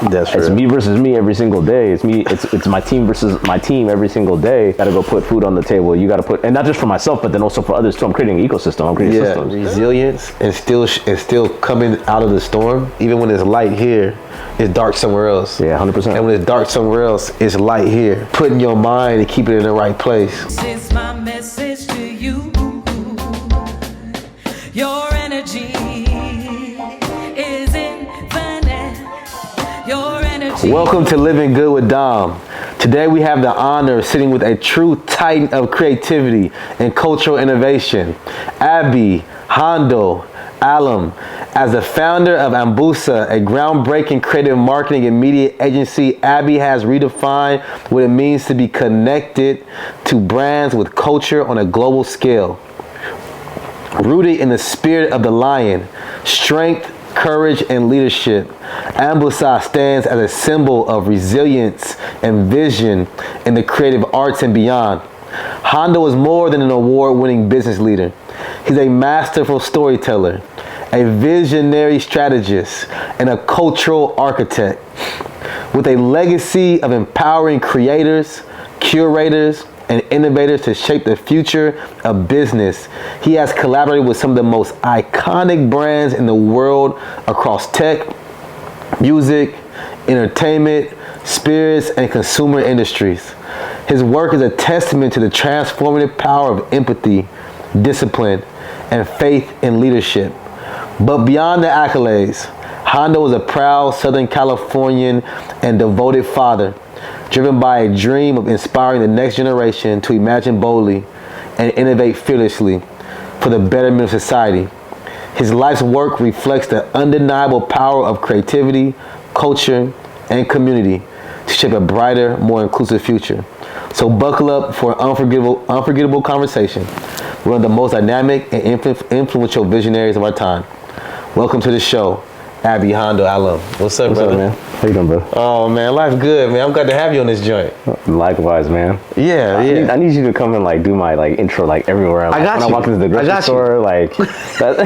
That's It's real. me versus me every single day. It's my team versus my team every single day. Gotta go put food on the table. You gotta put, and not just for myself, but then also for others too. I'm creating an ecosystem. I'm creating systems. Resilience and still coming out of the storm. Even when it's light here, it's dark somewhere else. Yeah, 100%. And when it's dark somewhere else, it's light here. Putting your mind and keep it in the right place. This is my message to you. Your energy is infinite. Your energy. Welcome to Living Good with Dom. Today we have the honor of sitting with a true titan of creativity and cultural innovation, Abby Hondo Alum. As the founder of Ambusa, a groundbreaking creative marketing and media agency, Abby has redefined what it means to be connected to brands with culture on a global scale. Rooted in the spirit of the lion, strength, courage, and leadership, Ambusa stands as a symbol of resilience and vision in the creative arts and beyond. Hondo is more than an award-winning business leader. He's a masterful storyteller, a visionary strategist, and a cultural architect. With a legacy of empowering creators, curators, and innovators to shape the future of business, he has collaborated with some of the most iconic brands in the world across tech, music, entertainment, spirits, and consumer industries. His work is a testament to the transformative power of empathy, discipline, and faith in leadership. But beyond the accolades, Hondo is a proud Southern Californian and devoted father, driven by a dream of inspiring the next generation to imagine boldly and innovate fearlessly for the betterment of society. His life's work reflects the undeniable power of creativity, culture, and community to shape a brighter, more inclusive future. So buckle up for an unforgettable conversation with one of the most dynamic and influential visionaries of our time. Welcome to the show, Abby Hondo Alum. What's up, brother? man? How you doing, bro? Oh man, life's good, man. I'm glad to have you on this joint. Likewise, man. Yeah. I need you to come and like do my like intro like everywhere. Like, I got when you. I walk into the grocery store, like that.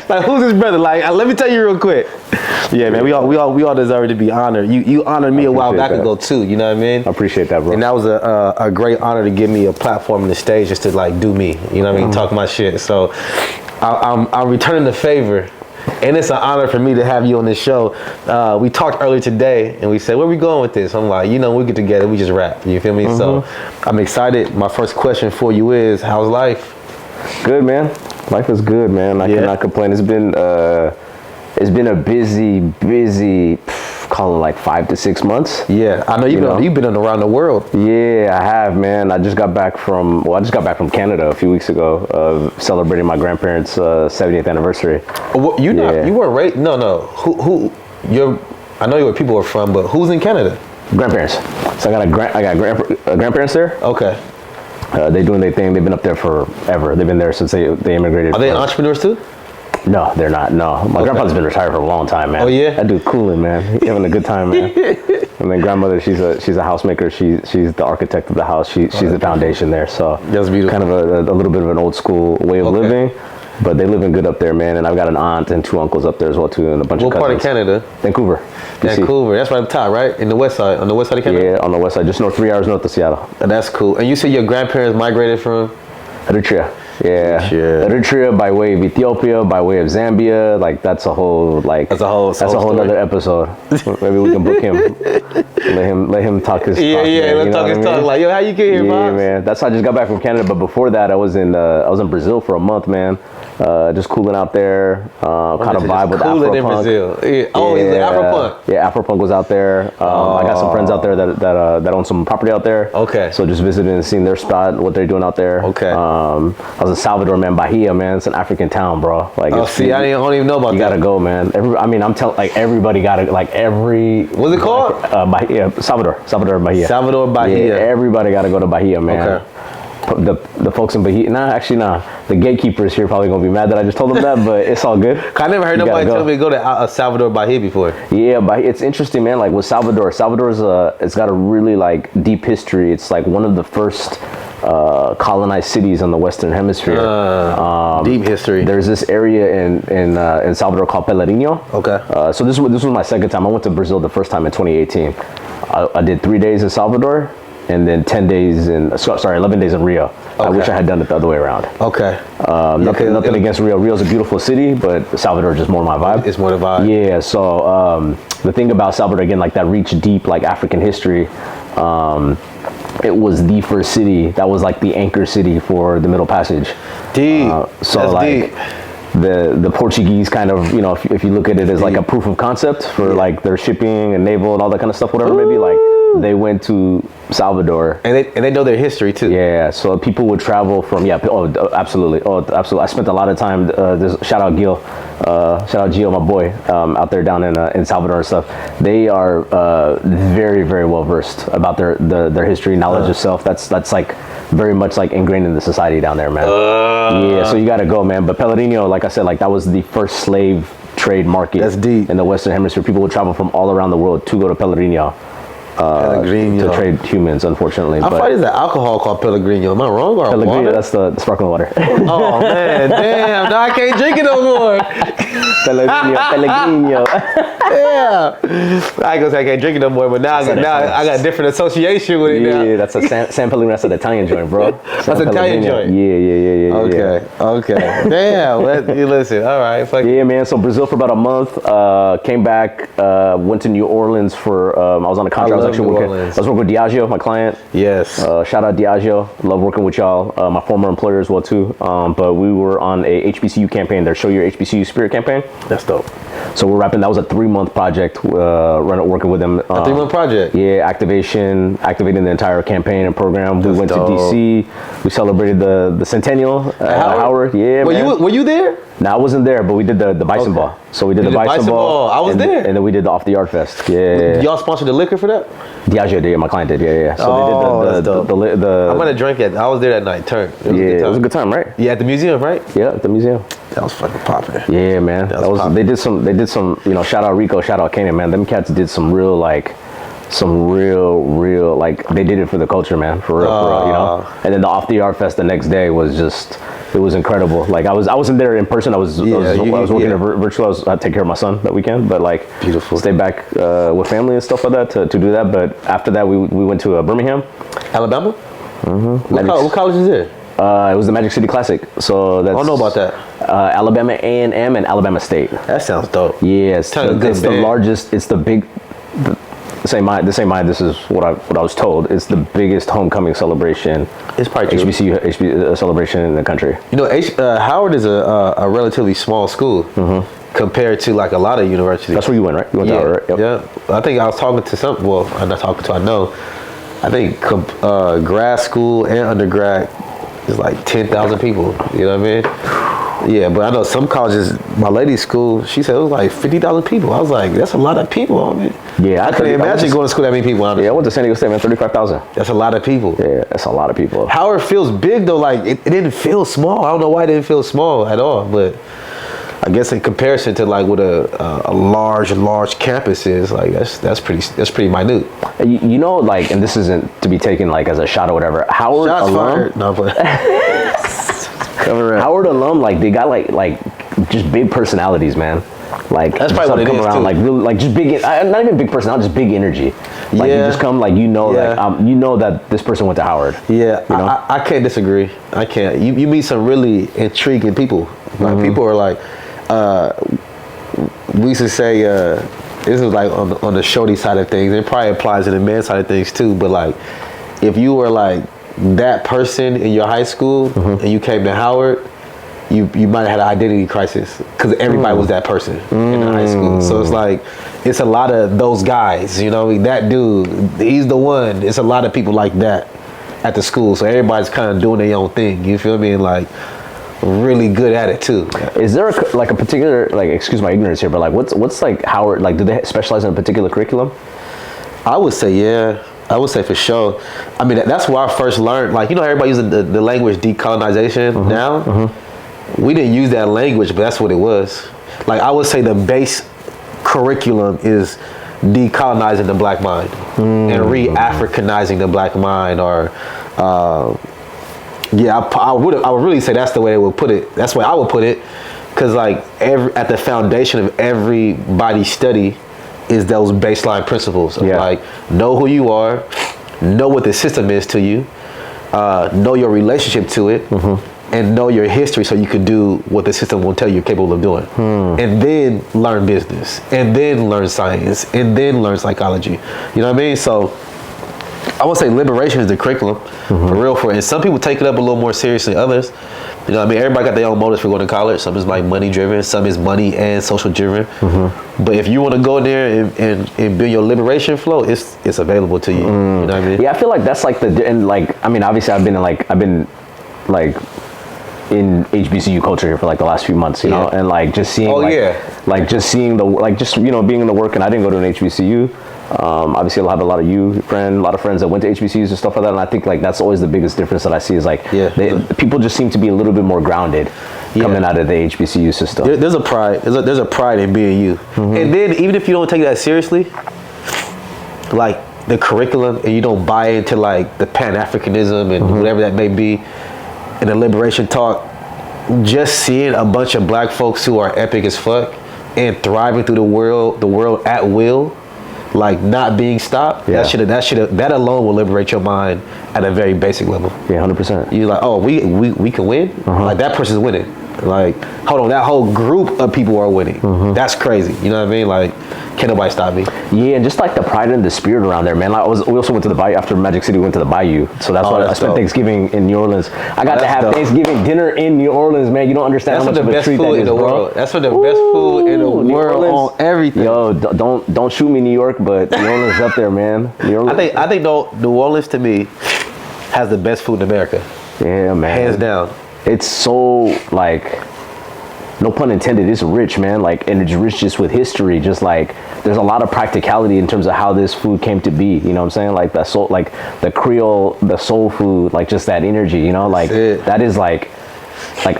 Like, who's this brother? Like, let me tell you real quick. Yeah, man. We all deserve to be honored. You honored me a while back ago too. You know what I mean? I appreciate that, bro. And that was a great honor to give me a platform and the stage just to like do me. You know what I mean? Talk my shit. So I'm returning the favor. And it's an honor for me to have you on this show. We talked earlier today and we said, where we going with this? I'm like, we get together, we just rap. You feel me? So I'm excited. My first question for you is, how's life? Good, man. Life is good, man. I cannot complain. It's been a busy, call it like 5 to 6 months. Yeah, I know you've been around the world. Yeah, I have, man. I just got back from Canada a few weeks ago, celebrating my grandparents' 70th anniversary. You weren't right? No. I know where people are from, but who's in Canada? Grandparents. So I got grandparents there. Okay. They're doing their thing. They've been up there forever. They've been there since they immigrated. Are they entrepreneurs too? No, they're not. No, my grandfather's been retired for a long time, man. Oh yeah, that dude cooling, man. He having a good time, man. And then grandmother, she's a housemaker. She's the architect of the house. She's the foundation there. So that's beautiful. Kind of a little bit of an old school way of living, but they living good up there, man. And I've got an aunt and 2 uncles up there as well too, and a bunch of cousins. What part of Canada? Vancouver. BC. Vancouver. That's right up top, right? In the west side, on the west side of Canada. Yeah, on the west side, just 3 hours north of Seattle. That's cool. And you said your grandparents migrated from Eritrea. Yeah, Eritrea by way of Ethiopia, by way of Zambia. Like that's a whole other episode. Maybe we can book him. Let him talk his talk. Yeah, let him talk his talk. Like, yo, how you get here, Yeah, man. That's how I just got back from Canada. But before that, I was in Brazil for a month, man. Just cooling out there. Kind of vibe with Afropunk. In Brazil. Yeah. Oh, he's Afropunk. Yeah, Afropunk was out there. I got some friends out there that own some property out there. Okay. So just visiting and seeing their spot, what they're doing out there. Okay. I was in Salvador, man. Bahia, man. It's an African town, bro. Like, I don't even know about that. You gotta go, man. I'm telling, like, everybody gotta, like, What's it called? Bahia, Salvador, Bahia. Salvador, Bahia. Yeah, everybody gotta go to Bahia, man. Okay. The folks in Bahia, the the gatekeepers here probably gonna be mad that I just told them that, but it's all good. I never heard nobody tell me to go to Salvador Bahia before. Yeah, but it's interesting, man. Like with Salvador is it's got a really like deep history. It's like one of the first colonized cities in the Western Hemisphere. Deep history. There's this area in Salvador called Pelourinho. Okay. So this was my second time. I went to Brazil the first time in 2018. I did 3 days in Salvador, and then 11 days in Rio. Okay. I wish I had done it the other way around. Okay. Nothing against Rio. Rio's a beautiful city, but Salvador is just more my vibe. It's more the vibe. Yeah. So the thing about Salvador, again, like that reach deep, like African history. It was the first city that was like the anchor city for the Middle Passage. Deep. So that's like deep. the Portuguese kind of, you know, if you look at it as like a proof of concept for like their shipping and naval and all that kind of stuff, whatever maybe, like they went to Salvador. And they know their history too. Yeah, so people would travel from, absolutely. I spent a lot of time, shout out Gio, my boy, out there down in Salvador and stuff. They are very, very well versed about their history, knowledge of self. That's like very much like ingrained in the society down there, man. Yeah, so you gotta go, man. But Pelourinho, like I said, like that was the first slave trade market. That's deep. In the Western Hemisphere. People would travel from all around the world to go to Pelourinho. To trade humans, unfortunately. I thought there's an alcohol called Pellegrino. Am I wrong? Or Pellegrino, water? that's the sparkling water. Oh man, damn! Now I can't drink it no more. Pellegrino. Yeah, I ain't gonna say I can't drink it no more, but now I got a different association with it now. Yeah, that's a San Pellegrino. That's an Italian joint, bro. That's an Italian joint. Yeah. Okay. Damn. You listen. All right. Fuck. Yeah, man. So Brazil for about a month. Came back. Went to New Orleans for. I was on a contract. I was working with Diageo, my client. Yes. Shout out Diageo. Love working with y'all. My former employer as well too. But we were on a HBCU campaign. Their Show Your HBCU Spirit campaign. That's dope. So we're wrapping. That was a 3-month project. Working with them. A 3-month project. Yeah, activating the entire campaign and program. We went to DC. We celebrated the centennial at Howard. Yeah, Were you there? No, I wasn't there, but we did the bison ball. So we did the bison ball. I was there. And then we did the Off the Yard Fest. Yeah. Y'all sponsored the liquor for that? Diageo did. My client did. Yeah. So they did the I'm gonna drink it. I was there that night. It was a good time, right? Yeah, at the museum, right? Yeah, at the museum. That was fucking popping. Yeah, man. They did some. You know, shout out Rico, shout out Kanan, man. Them cats did some real like they did it for the culture, man, for real, you know. And then the Off the Yard Fest the next day was just, it was incredible. Like I wasn't there in person. I was working virtual. I take care of my son that weekend, but like beautiful. Stay back with family and stuff like that to do that. But after that, we went to Birmingham, Alabama. Mm-hmm. What college is it? It was the Magic City Classic. So that's. I don't know about that. Alabama A&M and Alabama State. That sounds dope. Yeah, it's the largest. It's the big. This is what I was told. It's the biggest homecoming celebration. It's probably HBCU celebration in the country. You know, Howard is a relatively small school compared to like a lot of universities. That's where you went, right? You went to Howard, right? Yep. Yeah. I think I was talking to some. Well, I'm not talking to. I know. I think grad school and undergrad is like 10,000 people. You know what I mean? Yeah, but I know some colleges, my lady's school, she said it was like 50,000 people. I was like, that's a lot of people, I mean. Yeah, I couldn't imagine going to school that many people, honestly. Yeah, I went to San Diego State, man, 35,000. That's a lot of people. Yeah, that's a lot of people. Howard feels big, though. Like, it didn't feel small. I don't know why it didn't feel small at all, but I guess in comparison to like what a large campus is, like that's pretty minute. You know, like, and this isn't to be taken like as a shot or whatever. Howard Shots alum, fired. No, but Howard alum, like they got like just big personalities, man. Like that's probably what it is too. Like really, like just big, not even big personality, just big energy. Like you just come, like you know that this person went to Howard. Yeah, you know? I can't disagree. I can't. You meet some really intriguing people. Like people are like, we used to say, this is like on the shorty side of things. It probably applies to the man side of things too. But like, if you were like that person in your high school and you came to Howard, you might have had an identity crisis because everybody was that person in high school. So it's like, it's a lot of those guys, you know, that dude, he's the one. It's a lot of people like that at the school. So everybody's kind of doing their own thing. You feel me? And like, really good at it too. Is there a particular, like, excuse my ignorance here, but like what's like Howard, like do they specialize in a particular curriculum? I would say, yeah. I would say for sure. I mean, that's where I first learned. Like, you know, everybody using the language decolonization now. We didn't use that language, but that's what it was. Like, I would say the base curriculum is decolonizing the black mind and re-Africanizing the black mind, or I would really say that's the way they would put it. That's the way I would put it, because like at the foundation of everybody's study is those baseline principles of like, know who you are, know what the system is to you, know your relationship to it, and know your history so you could do what the system will tell you you're capable of doing. And then learn business, and then learn science, and then learn psychology. You know what I mean? So I would say liberation is the curriculum, for real. And some people take it up a little more seriously than others. You know what I mean? Everybody got their own motives for going to college. Some is like money driven, some is money and social driven. But if you want to go in there and build your liberation flow, it's available to you. You know what I mean? Yeah, I feel like that's like and like, I mean, obviously I've been in HBCU culture here for like the last few months, you know, and like just seeing like just seeing the, like, just, you know, being in the work. And I didn't go to an HBCU. Obviously I'll have a lot of a lot of friends that went to HBCUs and stuff like that. And I think like that's always the biggest difference that I see is like, people just seem to be a little bit more grounded coming out of the HBCU system. There's a pride. There's a pride in being you. And then even if you don't take that seriously, like the curriculum, and you don't buy into like the Pan-Africanism and whatever that may be, and the liberation talk, just seeing a bunch of black folks who are epic as fuck and thriving through the world at will, like not being stopped, that alone will liberate your mind at a very basic level. Yeah, 100%. You're like, oh, we can win? Like, that person's winning. Like, hold on, that whole group of people are winning. That's crazy. You know what I mean? Like, can't nobody stop me. Yeah, and just like the pride and the spirit around there, man. Like, we also went to the Bayou after Magic City. We went to the Bayou, so that's why I spent Thanksgiving in New Orleans. I got to have Thanksgiving dinner in New Orleans, man. You don't understand how much of a treat that is, bro. That's for the best food in the world on everything. Yo, don't shoot me, New York, but New Orleans is up there, man. New Orleans. I think New Orleans to me has the best food in America. Yeah, man. Hands down. It's so, like, no pun intended, it's rich, man. Like, and it's rich just with history. Just like, there's a lot of practicality in terms of how this food came to be. You know what I'm saying? Like the soul, like the Creole, the soul food, like just that energy. You know, like that is like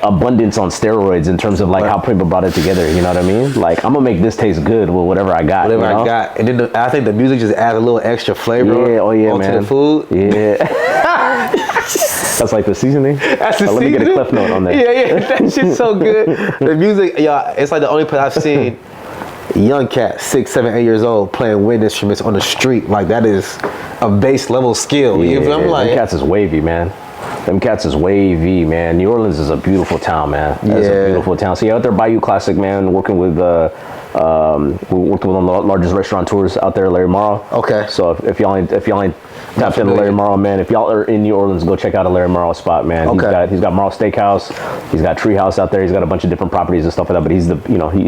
abundance on steroids in terms of like how people brought it together. You know what I mean? Like, I'm gonna make this taste good with whatever I got. Whatever I got, and then I think the music just adds a little extra flavor. Onto the food. Yeah. That's like the seasoning. That's the seasoning. Let me get a cliff note on there. Yeah, that shit's so good. The music, it's like the only place I've seen young cats, 6, 7, 8 years old, playing wind instruments on the street. Like, that is a base level skill. Yeah, I'm like, them cats is wavy, man. Them cats is wavy, man. New Orleans is a beautiful town, man. It's a beautiful town. So out there, Bayou Classic, man, working with we worked with one of the largest restaurateurs out there, Larry Morrow. Okay. So if y'all ain't tapped into Larry Morrow, man, if y'all are in New Orleans, go check out a Larry Morrow spot, man. Okay. He's got Morrow Steakhouse. He's got Treehouse out there. He's got a bunch of different properties and stuff like that. But he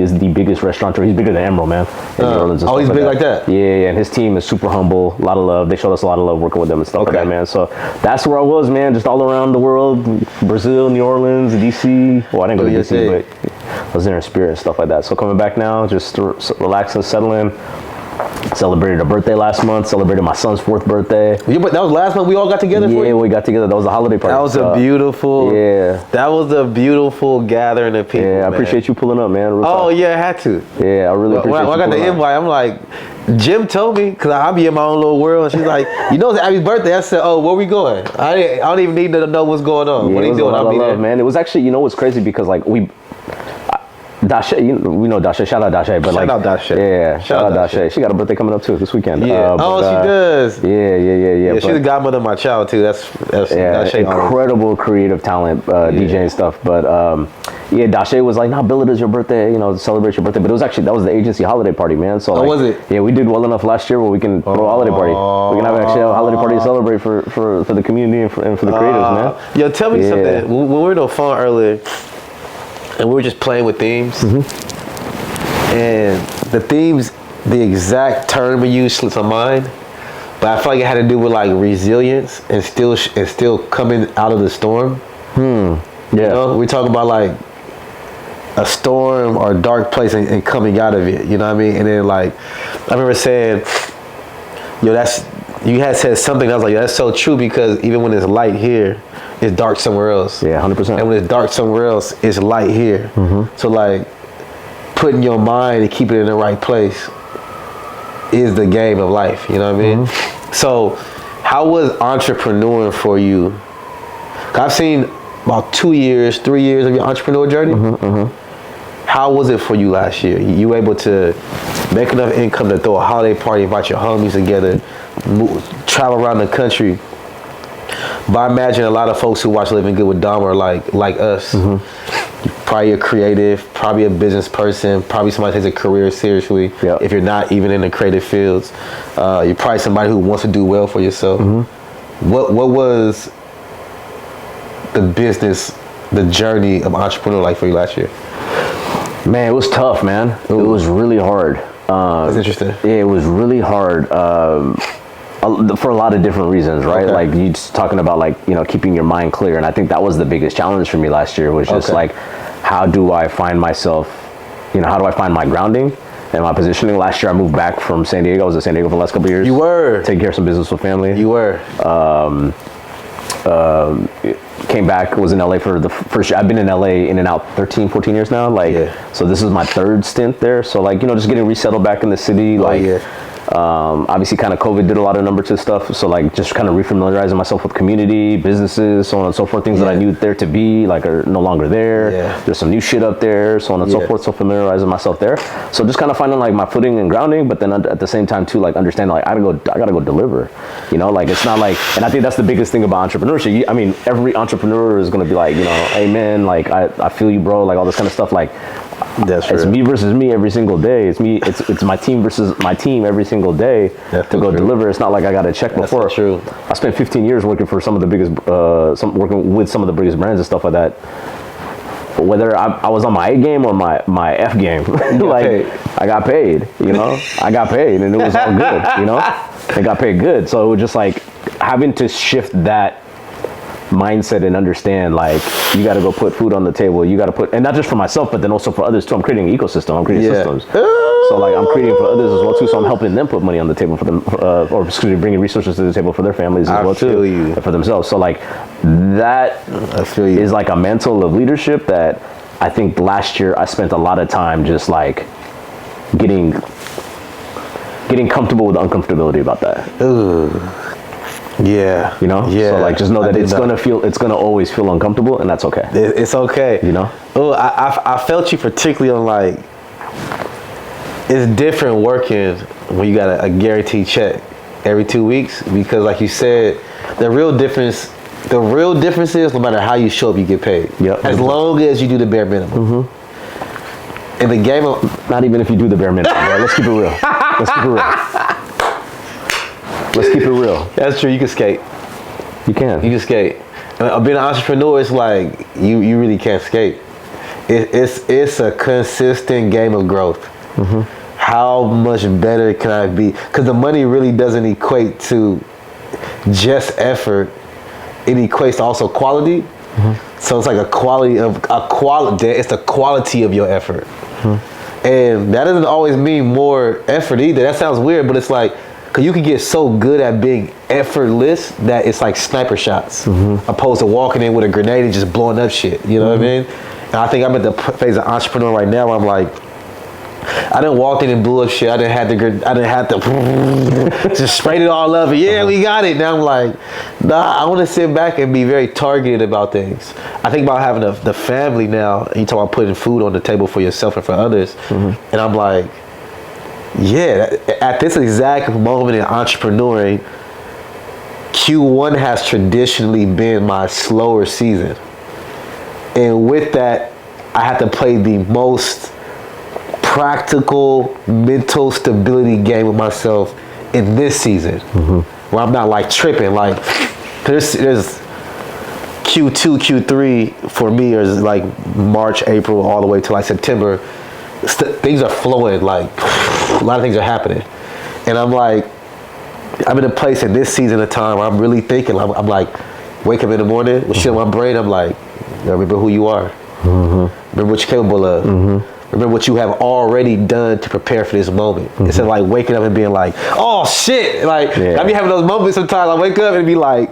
is the biggest restaurateur. He's bigger than Emerald, man. In New Orleans. He's big like that. Yeah, and his team is super humble. A lot of love. They showed us a lot of love working with them and stuff like that, man. So that's where I was, man. Just all around the world, Brazil, New Orleans, DC. Well, I didn't go to DC, but I was there in spirit and stuff like that. So coming back now, just to relax and settle in. Celebrated a birthday last month. Celebrated my son's 4th birthday. Yeah, but that was last month. We all got together. Yeah, we got together. That was a holiday party. That was a beautiful. Yeah. That was a beautiful gathering of people. Yeah, I appreciate you pulling up, man. Yeah, I had to. Yeah, I really appreciate. When I got the invite, I'm like, Jim told me, because I be in my own little world, and she's like, you know, it's Abby's birthday. I said, oh, where we going? I don't even need to know what's going on. Yeah, what are you doing? I'll be there, man. It was actually, you know, what's crazy because like Dashe, we know Dashe. Shout out Dashe, but shout out Dashe. Yeah, shout out Dashe. She got a birthday coming up too this weekend. Yeah. She does. Yeah. Yeah, she's the godmother of my child too. That's Dashe. Incredible creative talent, DJ and stuff. But Dashe was like, "Nah, bill it as your birthday. You know, celebrate your birthday." But it was actually that was the agency holiday party, man. So was it? Yeah, we did well enough last year where we can throw a holiday party. We can have a holiday party to celebrate for the community and for the creatives, man. Yo, tell me something. When we were on the phone earlier, and we were just playing with themes. And the themes, the exact term we used slips my mind, but I feel like it had to do with like resilience and still coming out of the storm. Yeah, you know, we talk about like a storm or a dark place and coming out of it. You know what I mean? And then like I remember saying, yo, you had said something. I was like, that's so true, because even when it's light here, it's dark somewhere else. Yeah, 100%. And when it's dark somewhere else, it's light here. So like, putting your mind and keeping it in the right place is the game of life. You know what I mean? So, how was entrepreneuring for you? I've seen about 2 years, 3 years of your entrepreneur journey. How was it for you last year? You were able to make enough income to throw a holiday party, invite your homies together, travel around the country. But I imagine a lot of folks who watch Living Good with Dom are like us. Probably a creative, probably a business person, probably somebody who takes a career seriously. If you're not even in the creative fields, you're probably somebody who wants to do well for yourself. What was the business, the journey of entrepreneur like for you last year? Man, it was tough, man. It was really hard. That's interesting. Yeah, it was really hard for a lot of different reasons, right? Like you just talking about like, you know, keeping your mind clear. And I think that was the biggest challenge for me last year, was just like, how do I find myself, you know, how do I find my grounding and my positioning? Last year I moved back from San Diego. I was in San Diego for the last couple of years. You were. Taking care of some business with family. You were. Came back, was in LA for the first year. I've been in LA in and out 13, 14 years now. Like, so this is my third stint there. So like, you know, just getting resettled back in the city. Obviously kind of COVID did a lot of number two stuff. So like just kind of refamiliarizing myself with community, businesses, so on and so forth. Things that I knew there to be like are no longer there. There's some new shit up there, so on and so forth. So familiarizing myself there. So just kind of finding like my footing and grounding, but then at the same time too, like understanding like I gotta go deliver, you know, like it's not like, and I think that's the biggest thing about entrepreneurship. I mean, every entrepreneur is going to be like, you know, amen. Like I feel you, bro. Like all this kind of stuff. Like, it's me versus me every single day. It's my team versus my team every single day to go deliver. It's not like I got to check before. That's true. I spent 15 years working for some of the biggest, working with some of the biggest brands and stuff like that. Whether I was on my A game or my F game, like I got paid, you know, I got paid and it was all good, you know, I got paid good. So it was just like having to shift that mindset and understand like you got to go put food on the table, you got to put, and not just for myself but then also for others too. I'm creating an ecosystem, I'm creating systems, so like I'm creating for others as well too, so I'm helping them put money on the table for them, or excuse me, bringing resources to the table for their families as well too, for themselves. So like that is like a mantle of leadership that I think last year I spent a lot of time just like getting comfortable with the uncomfortability about that. Yeah. You know? So like just know that it's gonna always feel uncomfortable, and that's okay. It's okay. You know? Oh, I felt you particularly on like, it's different working when you got a guaranteed check every 2 weeks, because like you said, the real difference is no matter how you show up, you get paid. As long as you do the bare minimum. In the game of, not even if you do the bare minimum, bro. Let's keep it real. Let's keep it real. That's true. You can skate. You can skate. And being an entrepreneur, it's like you really can't skate. It's a consistent game of growth. How much better can I be? Because the money really doesn't equate to just effort. It equates to also quality. So it's like it's the quality of your effort. And that doesn't always mean more effort either. That sounds weird, but it's like, because you can get so good at being effortless that it's like sniper shots, opposed to walking in with a grenade and just blowing up shit. You know what I mean? And I think I'm at the phase of entrepreneur right now where I'm like, I done walked in and blew up shit. I didn't have to just sprayed it all up. Yeah, we got it. Now I'm like, nah, I want to sit back and be very targeted about things. I think about having the family now, and you talk about putting food on the table for yourself and for others. And I'm like, yeah, at this exact moment in entrepreneuring, Q1 has traditionally been my slower season. And with that, I have to play the most practical mental stability game with myself in this season, where I'm not like tripping. Like there's Q2, Q3 for me is like March, April, all the way to like September. Things are flowing, like a lot of things are happening, and I'm like, I'm in a place in this season of time where I'm really thinking. I'm like, wake up in the morning with shit in my brain. I'm like, remember who you are. Remember what you're capable of. Remember what you have already done to prepare for this moment. Instead of like waking up and being like, oh shit. Like, I be having those moments sometimes. I wake up and be like,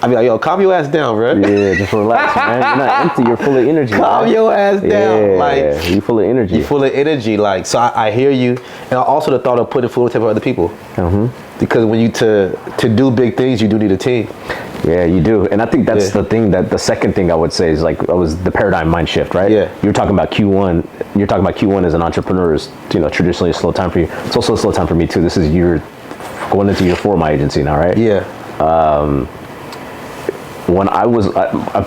yo, calm your ass down, bro. Yeah, just relax, man. You're not empty. You're full of energy. Calm your ass down. Yeah, like, you're full of energy. You're full of energy. Like, so I hear you. And also the thought of putting food on the table for other people. Because when you to do big things, you do need a team. Yeah, you do. And I think that's the thing the second thing I would say is like, it was the paradigm mind shift, right? Yeah. You're talking about Q1. You're talking about Q1 as an entrepreneur is, traditionally a slow time for you. It's also a slow time for me too. This is going into year 4 of my agency now, right? Yeah. When I was,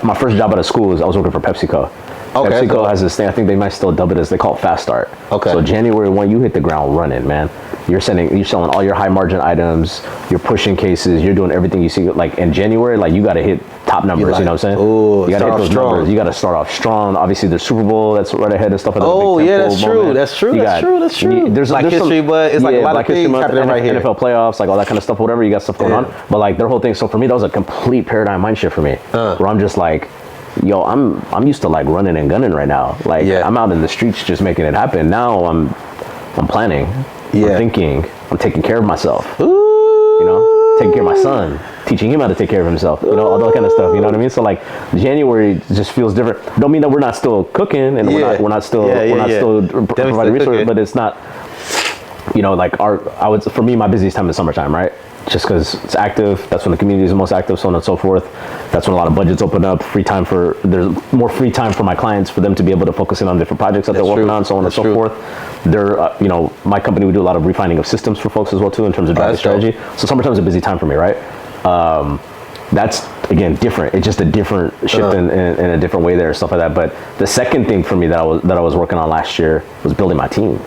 my first job out of school I was working for PepsiCo. Okay, PepsiCo has this thing, I think they might still dub it as, they call it Fast Start. Okay. So January 1, you hit the ground running, man. You're selling all your high margin items, you're pushing cases, you're doing everything you see. Like in January, like you got to hit top numbers, like, you know what I'm saying? Oh, you got to hit those numbers. You got to start off strong. Obviously, there's Super Bowl that's right ahead and stuff like that. Oh, yeah, that's true. That's true. There's like history, but it's like a lot of things happening right here. NFL playoffs, like all that kind of stuff, whatever, you got stuff going on. But like their whole thing, so for me, that was a complete paradigm mind shift for me. Where I'm just like, yo, I'm used to like running and gunning right now. Like I'm out in the streets just making it happen. Now I'm planning. I'm thinking. I'm taking care of myself. Taking care of my son, teaching him how to take care of himself. All that kind of stuff. You know what I mean? So like January just feels different. Don't mean that we're not still cooking and we're not still providing resources, but it's not. For me, my busiest time is summertime, right? Just because it's active, that's when the community is the most active, so on and so forth. That's when a lot of budgets open up, there's more free time for my clients for them to be able to focus in on different projects that they're working on, so on and so forth. My company, we do a lot of refining of systems for folks as well too, in terms of driving strategy. So summertime is a busy time for me, right? That's again different. It's just a different shift in a different way there, stuff like that. But the second thing for me that I was working on last year was building my team.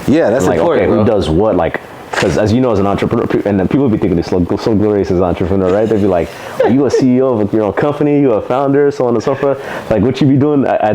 Yeah, that's like, important. Okay, who does what? Like, because as you know, as an entrepreneur, and then people be thinking it's so glorious as an entrepreneur, right? They'd be like, are you a CEO of your own company? You a founder? So on and so forth. Like, what you be doing? I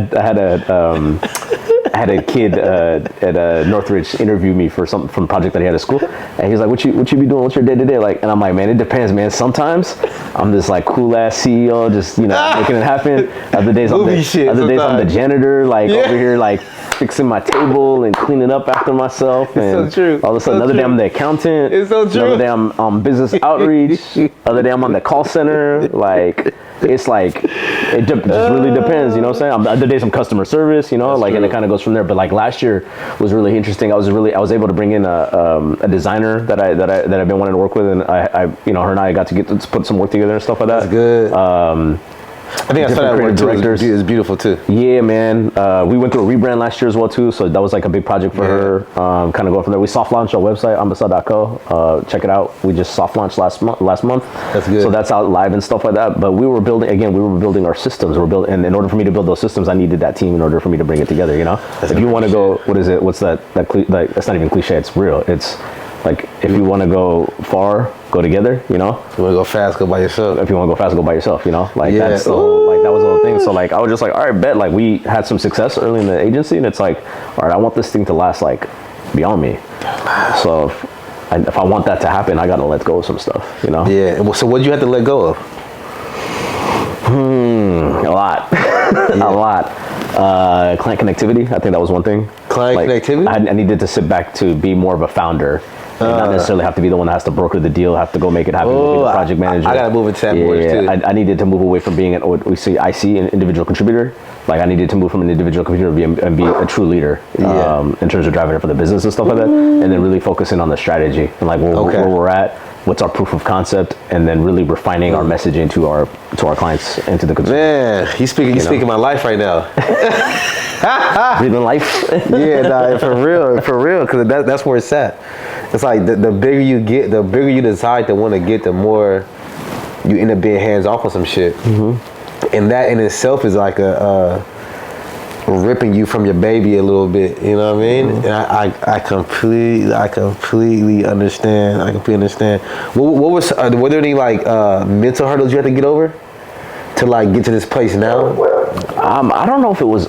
had a kid at Northridge interview me for something from a project that he had at school, and he's like, "What you be doing? What's your day to day like?" And I'm like, "Man, it depends, man. Sometimes I'm this like cool ass CEO, just making it happen. Other days I'm the janitor, like over here like fixing my table and cleaning up after myself. And it's so true. All of a sudden, another day I'm the accountant. It's so true. Another day I'm on business outreach. Other day I'm on the call center. Like." It's like, it just really depends, you know what I'm saying? Other days I'm customer service, and it kind of goes from there. But like last year was really interesting. I was able to bring in a designer that I've been wanting to work with, and I her and I got to get to put some work together and stuff like that. That's good. I think I saw that work too. It's beautiful too. Yeah, man. We went through a rebrand last year as well too, so that was like a big project for her. Kind of going from there. We soft launched our website, ambassad.co. Check it out. We just soft launched last month. That's good. So that's out live and stuff like that. But we were building our systems. And in order for me to build those systems, I needed that team in order for me to bring it together. If you want to go, what is it? What's that? That's not even cliche. It's real. It's like if you want to go far, go together. If you want to go fast, go by yourself. If you want to go fast, go by yourself. That's the whole, that was the whole thing. So like I was just like, all right, bet. Like we had some success early in the agency, and it's like, all right, I want this thing to last like beyond me. So if I want that to happen, I gotta let go of some stuff. Yeah. So what did you have to let go of? A lot. A lot. Client connectivity. I think that was one thing. Client connectivity. I needed to sit back to be more of a founder. And not necessarily have to be the one that has to broker the deal, have to go make it happen, be the project manager. I gotta move into that more too. I needed to move away from being an individual contributor. Like I needed to move from an individual contributor and be a true leader in terms of driving it for the business and stuff like that, and then really focusing on the strategy and like where we're at, what's our proof of concept, and then really refining our messaging to our clients and to the consumer. Man, you speaking my life right now. Breathing life. For real, because that's where it's at. It's like the bigger you get, the bigger you decide to want to get, the more you end up being hands off on some shit. And that in itself is like a ripping you from your baby a little bit. You know what I mean? And I completely understand. Were there any like mental hurdles you had to get over to like get to this place now? I don't know if it was,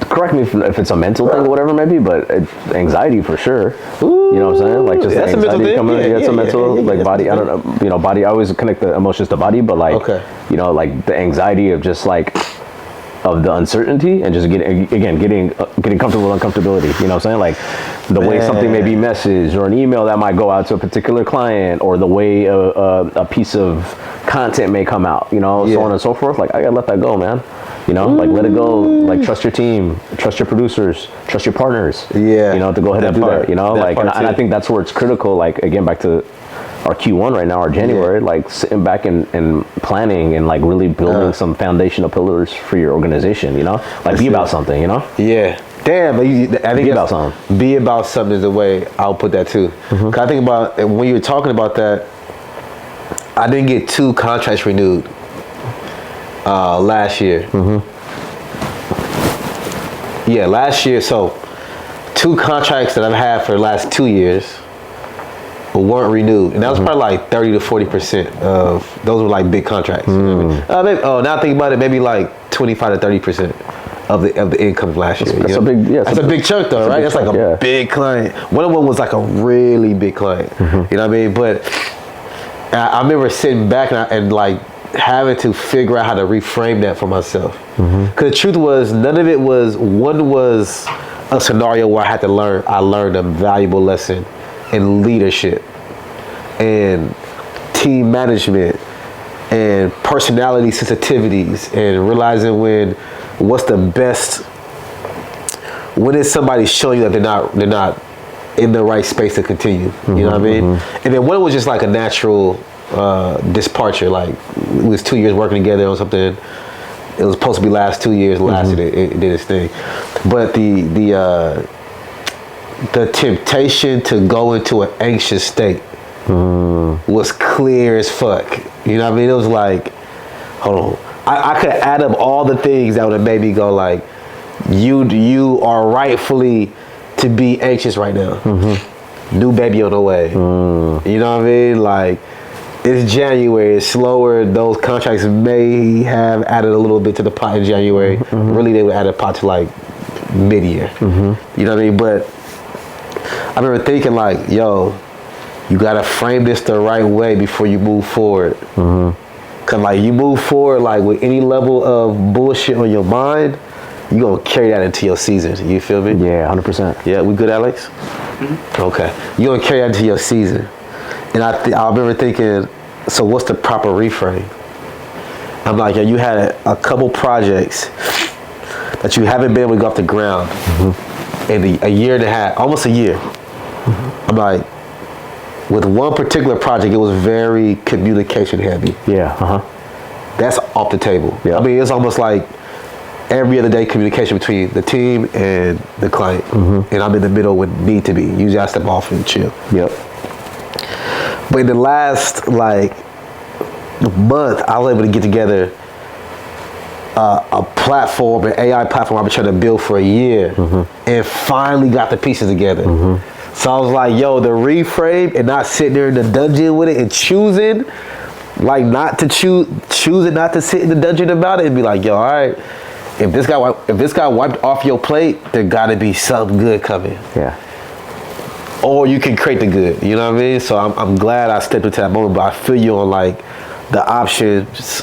correct me if it's a mental thing or whatever maybe, but anxiety for sure. You know what I'm saying? Like just that's the anxiety coming, it's a mental, like body, I don't know, body, I always connect the emotions to body, but like, like the anxiety of just like, of the uncertainty and just getting comfortable with uncomfortability. You know what I'm saying? Like the way something may be messaged, or an email that might go out to a particular client, or the way a piece of content may come out, you know, so on and so forth. Like I gotta let that go, man. You know, like let it go. Like trust your team, trust your producers, trust your partners. Yeah, you know, to go ahead and do that. You know, like, and I think that's where it's critical. Like again, back to our Q1 right now, our January, like sitting back and planning and like really building some foundational pillars for your organization. You know, like be about something. You know. Yeah. Damn, I think be about something. Be about something is the way I'll put that too. Cause I think about when you were talking about that, I didn't get 2 contracts renewed last year. Yeah, last year. So 2 contracts that I've had for the last 2 years weren't renewed, and that was probably like 30 to 40% of those were like big contracts. You know what I mean? Now thinking about it, maybe like 25 to 30% of the income last year. That's a big, that's a big chunk though, right? That's like a big client. One of them was like a really big client. You know what I mean? But I remember sitting back and like having to figure out how to reframe that for myself. Because the truth was, none of it was. One was a scenario where I learned a valuable lesson in leadership and team management and personality sensitivities, and realizing when is somebody showing you that they're not in the right space to continue. You know what I mean? And then one was just like a natural departure. Like it was 2 years working together on something. It was supposed to be last 2 years, lasted, it did its thing. But the temptation to go into an anxious state was clear as fuck. You know what I mean? It was like, hold on. I could add up all the things that would have made me go like, you are rightfully to be anxious right now. New baby on the way. You know what I mean? Like, it's January, it's slower. Those contracts may have added a little bit to the pot in January. Really, they would add a pot to like mid-year. You know what I mean? But I remember thinking like, yo, you gotta frame this the right way before you move forward. Cause like you move forward like with any level of bullshit on your mind, you gonna carry that into your season. You feel me? Yeah, 100%. Yeah, we good, Alex? Okay. You gonna carry that into your season. And I remember thinking, so what's the proper reframe? I'm like, yeah, you had a couple projects that you haven't been able to go off the ground in a year and a half, almost a year. I'm like, with one particular project, it was very communication heavy. Yeah, That's off the table. I mean, it's almost like every other day communication between the team and the client. And I'm in the middle when need to be. Usually I step off and chill. But in the last like month, I was able to get together a platform, an AI platform I've been trying to build for a year, and finally got the pieces together. So I was like, yo, the reframe and not sitting there in the dungeon with it and choosing, like not to choosing not to sit in the dungeon about it and be like, yo, all right, if this got wiped off your plate, there gotta be something good coming. Yeah. Or you can create the good, you know what I mean? So I'm glad I stepped into that moment, but I feel you on like the options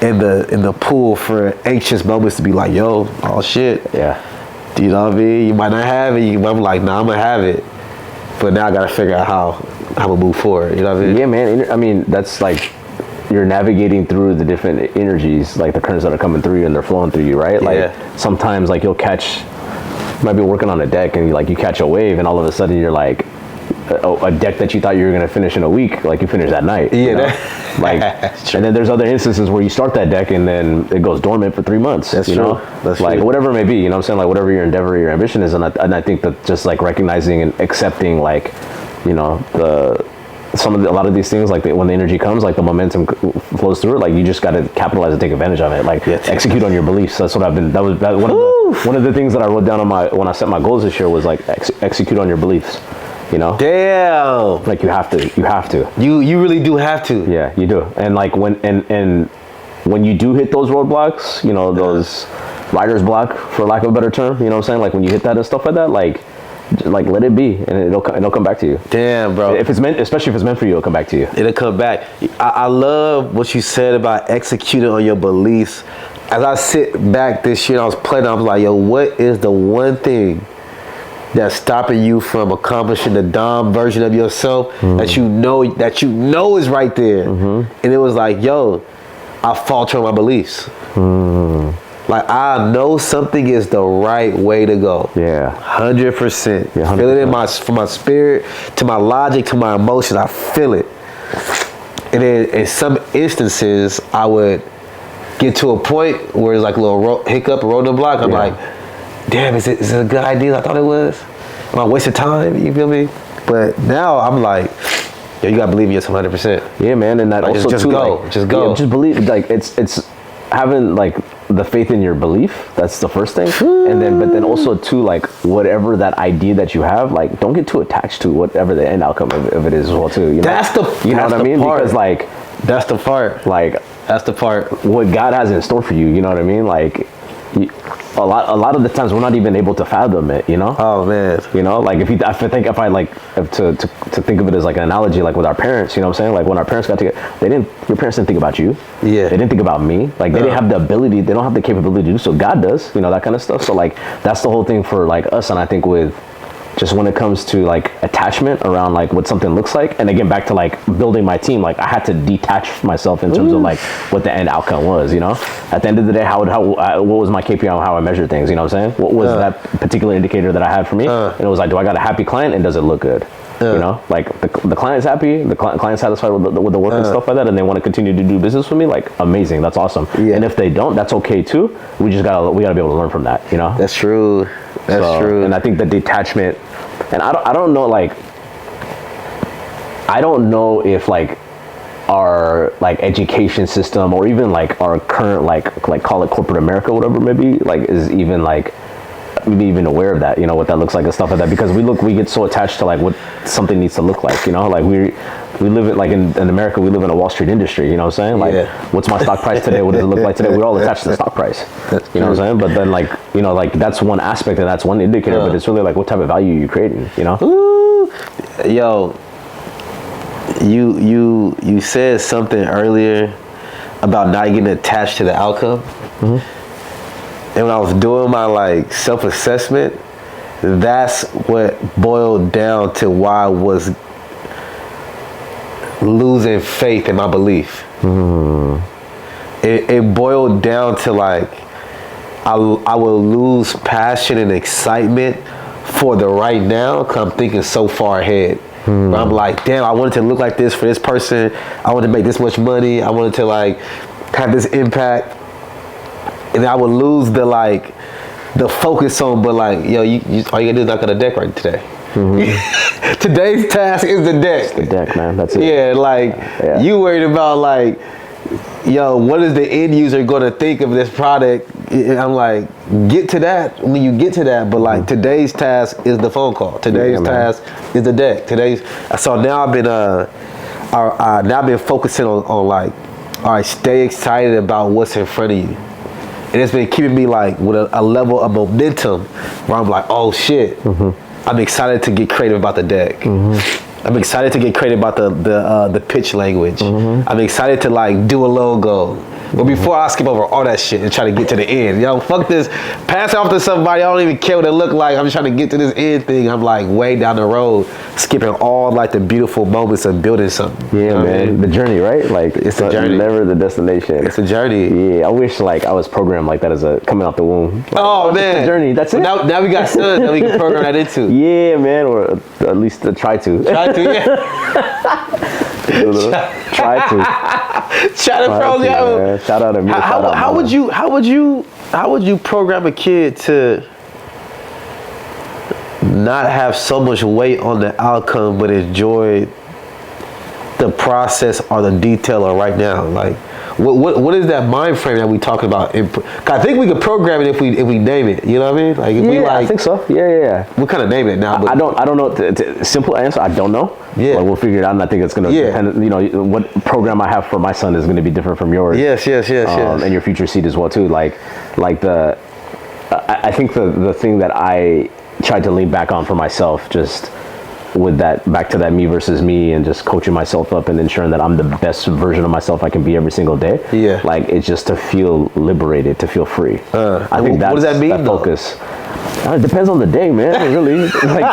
in the pool for anxious moments to be like, yo, oh shit. Yeah. You know what I mean? You might not have it, you might be like, nah, I'm gonna have it. But now I gotta figure out how to move forward, you know what I mean? Yeah, man, I mean, that's like, you're navigating through the different energies, like the currents that are coming through you and they're flowing through you, right? Like sometimes like you might be working on a deck and you catch a wave and all of a sudden you're like, a deck that you thought you were gonna finish in a week, like you finish that night. Like, and then there's other instances where you start that deck and then it goes dormant for 3 months. That's you true. know, That's like true. whatever it may be. You know what I'm saying? Like whatever your endeavor, your ambition is, and I think that just like recognizing and accepting, like, you know, a lot of these things, like when the energy comes, like the momentum flows through it, like you just got to capitalize and take advantage of it, like execute on your beliefs. That's what I've been, that was one of the things that I wrote down on when I set my goals this year was like execute on your beliefs, you know? Damn. Like you have to. You really do have to. Yeah, you do. And like when you do hit those roadblocks, you know, those writer's block, for lack of a better term, you know what I'm saying? Like when you hit that and stuff like that, like let it be, and it'll come back to you. Damn, bro. Especially if it's meant for you, it'll come back to you. It'll come back. I love what you said about executing on your beliefs, as I sit back this year, I was playing. I was like, yo, what is the one thing that's stopping you from accomplishing the Dom version of yourself that you know is right there? And it was like, yo, I falter on my beliefs. Like, I know something is the right way to go. 100%. Yeah, 100%. Feel it from my spirit to my logic to my emotions. I feel it. And then in some instances, I would get to a point where it's like a little hiccup, a road in the block. I'm like, damn, is it a good idea? I thought it was. Am I wasting time? You feel me? But now I'm like, yo, you gotta believe in yourself 100%. Yeah, man, and that like, also just too, go, like, just go. Yeah, just believe. Like it's having like the faith in your belief. That's the first thing, and then also too, like whatever that idea that you have, like don't get too attached to whatever the end outcome of it is as well too. You know? That's you know what I mean? Part. Because like that's the part. Like that's the part. What God has in store for you. You know what I mean? Like. A lot of the times we're not even able to fathom it, you know. Oh man, you know, like if to think of it as like an analogy, like with our parents, you know what I'm saying? Like when our parents got together, your parents didn't think about you. Yeah. They didn't think about me. Like they didn't have the ability, they don't have the capability to do so. God does, you know, that kind of stuff. So like that's the whole thing for like us, and I think with just when it comes to like attachment around like what something looks like, and again back to like building my team, like I had to detach myself in terms of like what the end outcome was, you know. At the end of the day, what was my KPI on how I measure things, you know what I'm saying? What was that particular indicator that I had for me? And it was like, do I got a happy client and does it look good? You know, like the client's happy, the client's satisfied with the work and stuff like that, and they want to continue to do business with me, like amazing, that's awesome. And if they don't, that's okay too. We gotta be able to learn from that, you know. That's true. That's true. And I think the detachment, and I don't know, like I don't know if like our like education system or even like our current like call it corporate America, whatever, maybe like is even like maybe even aware of that, you know, what that looks like and stuff like that, because we get so attached to like what something needs to look like, you know, like we live it like in America, we live in a Wall Street industry, you know what I'm saying? Like what's my stock price today? What does it look like today? We're all attached to the stock price, you know what I'm saying? But then like, you know, like that's one aspect and that's one indicator, but it's really like what type of value you creating, you know? Ooh. Yo, you said something earlier about not getting attached to the outcome. And when I was doing my like self-assessment, that's what boiled down to why I was losing faith in my belief. It boiled down to like I will lose passion and excitement for the right now because I'm thinking so far ahead. But I'm like, damn, I wanted to look like this for this person. I wanted to make this much money. I wanted to like have this impact. And I would lose the focus on, but like, yo, all you gotta do is knock on the deck right today. Today's task is the deck. It's the deck, man. That's it. Yeah, like you worried about like, yo, what is the end user gonna think of this product? And I'm like, get to that when you get to that. But like today's task is the phone call. Today's task is the deck. So now I've been focusing on like, all right, stay excited about what's in front of you. And it's been keeping me like with a level of momentum where I'm like, oh shit, I'm excited to get creative about the deck. I'm excited to get creative about the pitch language. I'm excited to like do a logo. But before I skip over all that shit and try to get to the end, yo, fuck this, pass it off to somebody, I don't even care what it look like, I'm just trying to get to this end thing. I'm like way down the road, skipping all like the beautiful moments of building something. Yeah, man, the journey, right? Like it's a journey, never the destination. It's a journey. Yeah, I wish like I was programmed like that as a coming out the womb. Like, oh man, the journey. That's it. Now we got sons that we can program that into. Yeah, man, or at least try to. Try to, yeah. Try to program. Shout out to me. How would you program a kid to not have so much weight on the outcome, but enjoy the process or the detail of right now? Like, what is that mind frame that we talking about? I think we could program it if we name it. You know what I mean? Like, if we like, I think so. Yeah. We kind of name it now. But I don't know. Simple answer, I don't know. Yeah. Like, we'll figure it out, and I think it's gonna depend. You know, what program I have for my son is going to be different from yours. Yes. And your future seed as well too. I think the thing that I tried to lean back on for myself, just with that, back to that me versus me, and just coaching myself up and ensuring that I'm the best version of myself I can be every single day. Yeah. Like, it's just to feel liberated, to feel free. I think what does that mean? That focus. It depends on the day, man. Really, like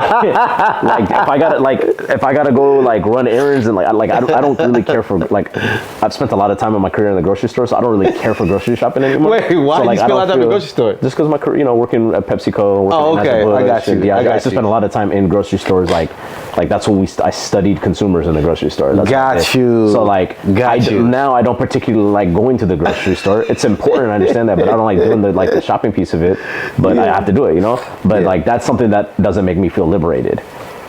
if I gotta go like run errands and I don't really care for, like, I've spent a lot of time in my career in the grocery store, so I don't really care for grocery shopping anymore. Wait, why so, do you spend a lot of time in the grocery store? Just because my career, you know, working at PepsiCo. Working at I got you. I used to spend a lot of time in grocery stores. Like that's what I studied consumers in the grocery store. That's got you. So now I don't particularly like going to the grocery store. It's important, I understand that, but I don't like doing the shopping piece of it. But I have to do it, you know. But like, that's something that doesn't make me feel liberated.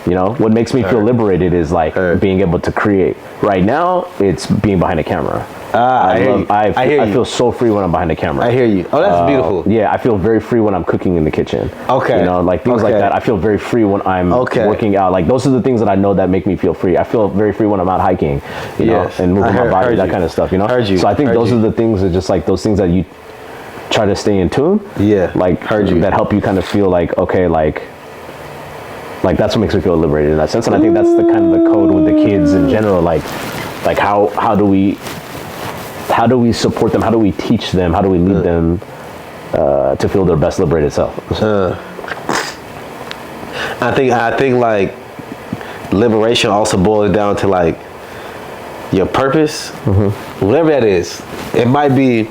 You know, what makes me feel liberated is like being able to create. Right now, it's being behind a camera. I feel so free when I'm behind the camera. I hear you. Oh, that's beautiful. Yeah, I feel very free when I'm cooking in the kitchen. Okay. You know, like things like that. I feel very free when I'm working out. Like, those are the things that I know that make me feel free. I feel very free when I'm out hiking, you know, and moving my body, that kind of stuff, you know? So I think those are the things that just like those things that you try to stay in tune. Yeah. Like, that help you kind of feel like, okay, like that's what makes me feel liberated in that sense. And I think that's the kind of the code with the kids in general. Like how do we support them? How do we teach them? How do we lead them to feel their best liberated self? I think like liberation also boils down to like your purpose, whatever that is. It might be,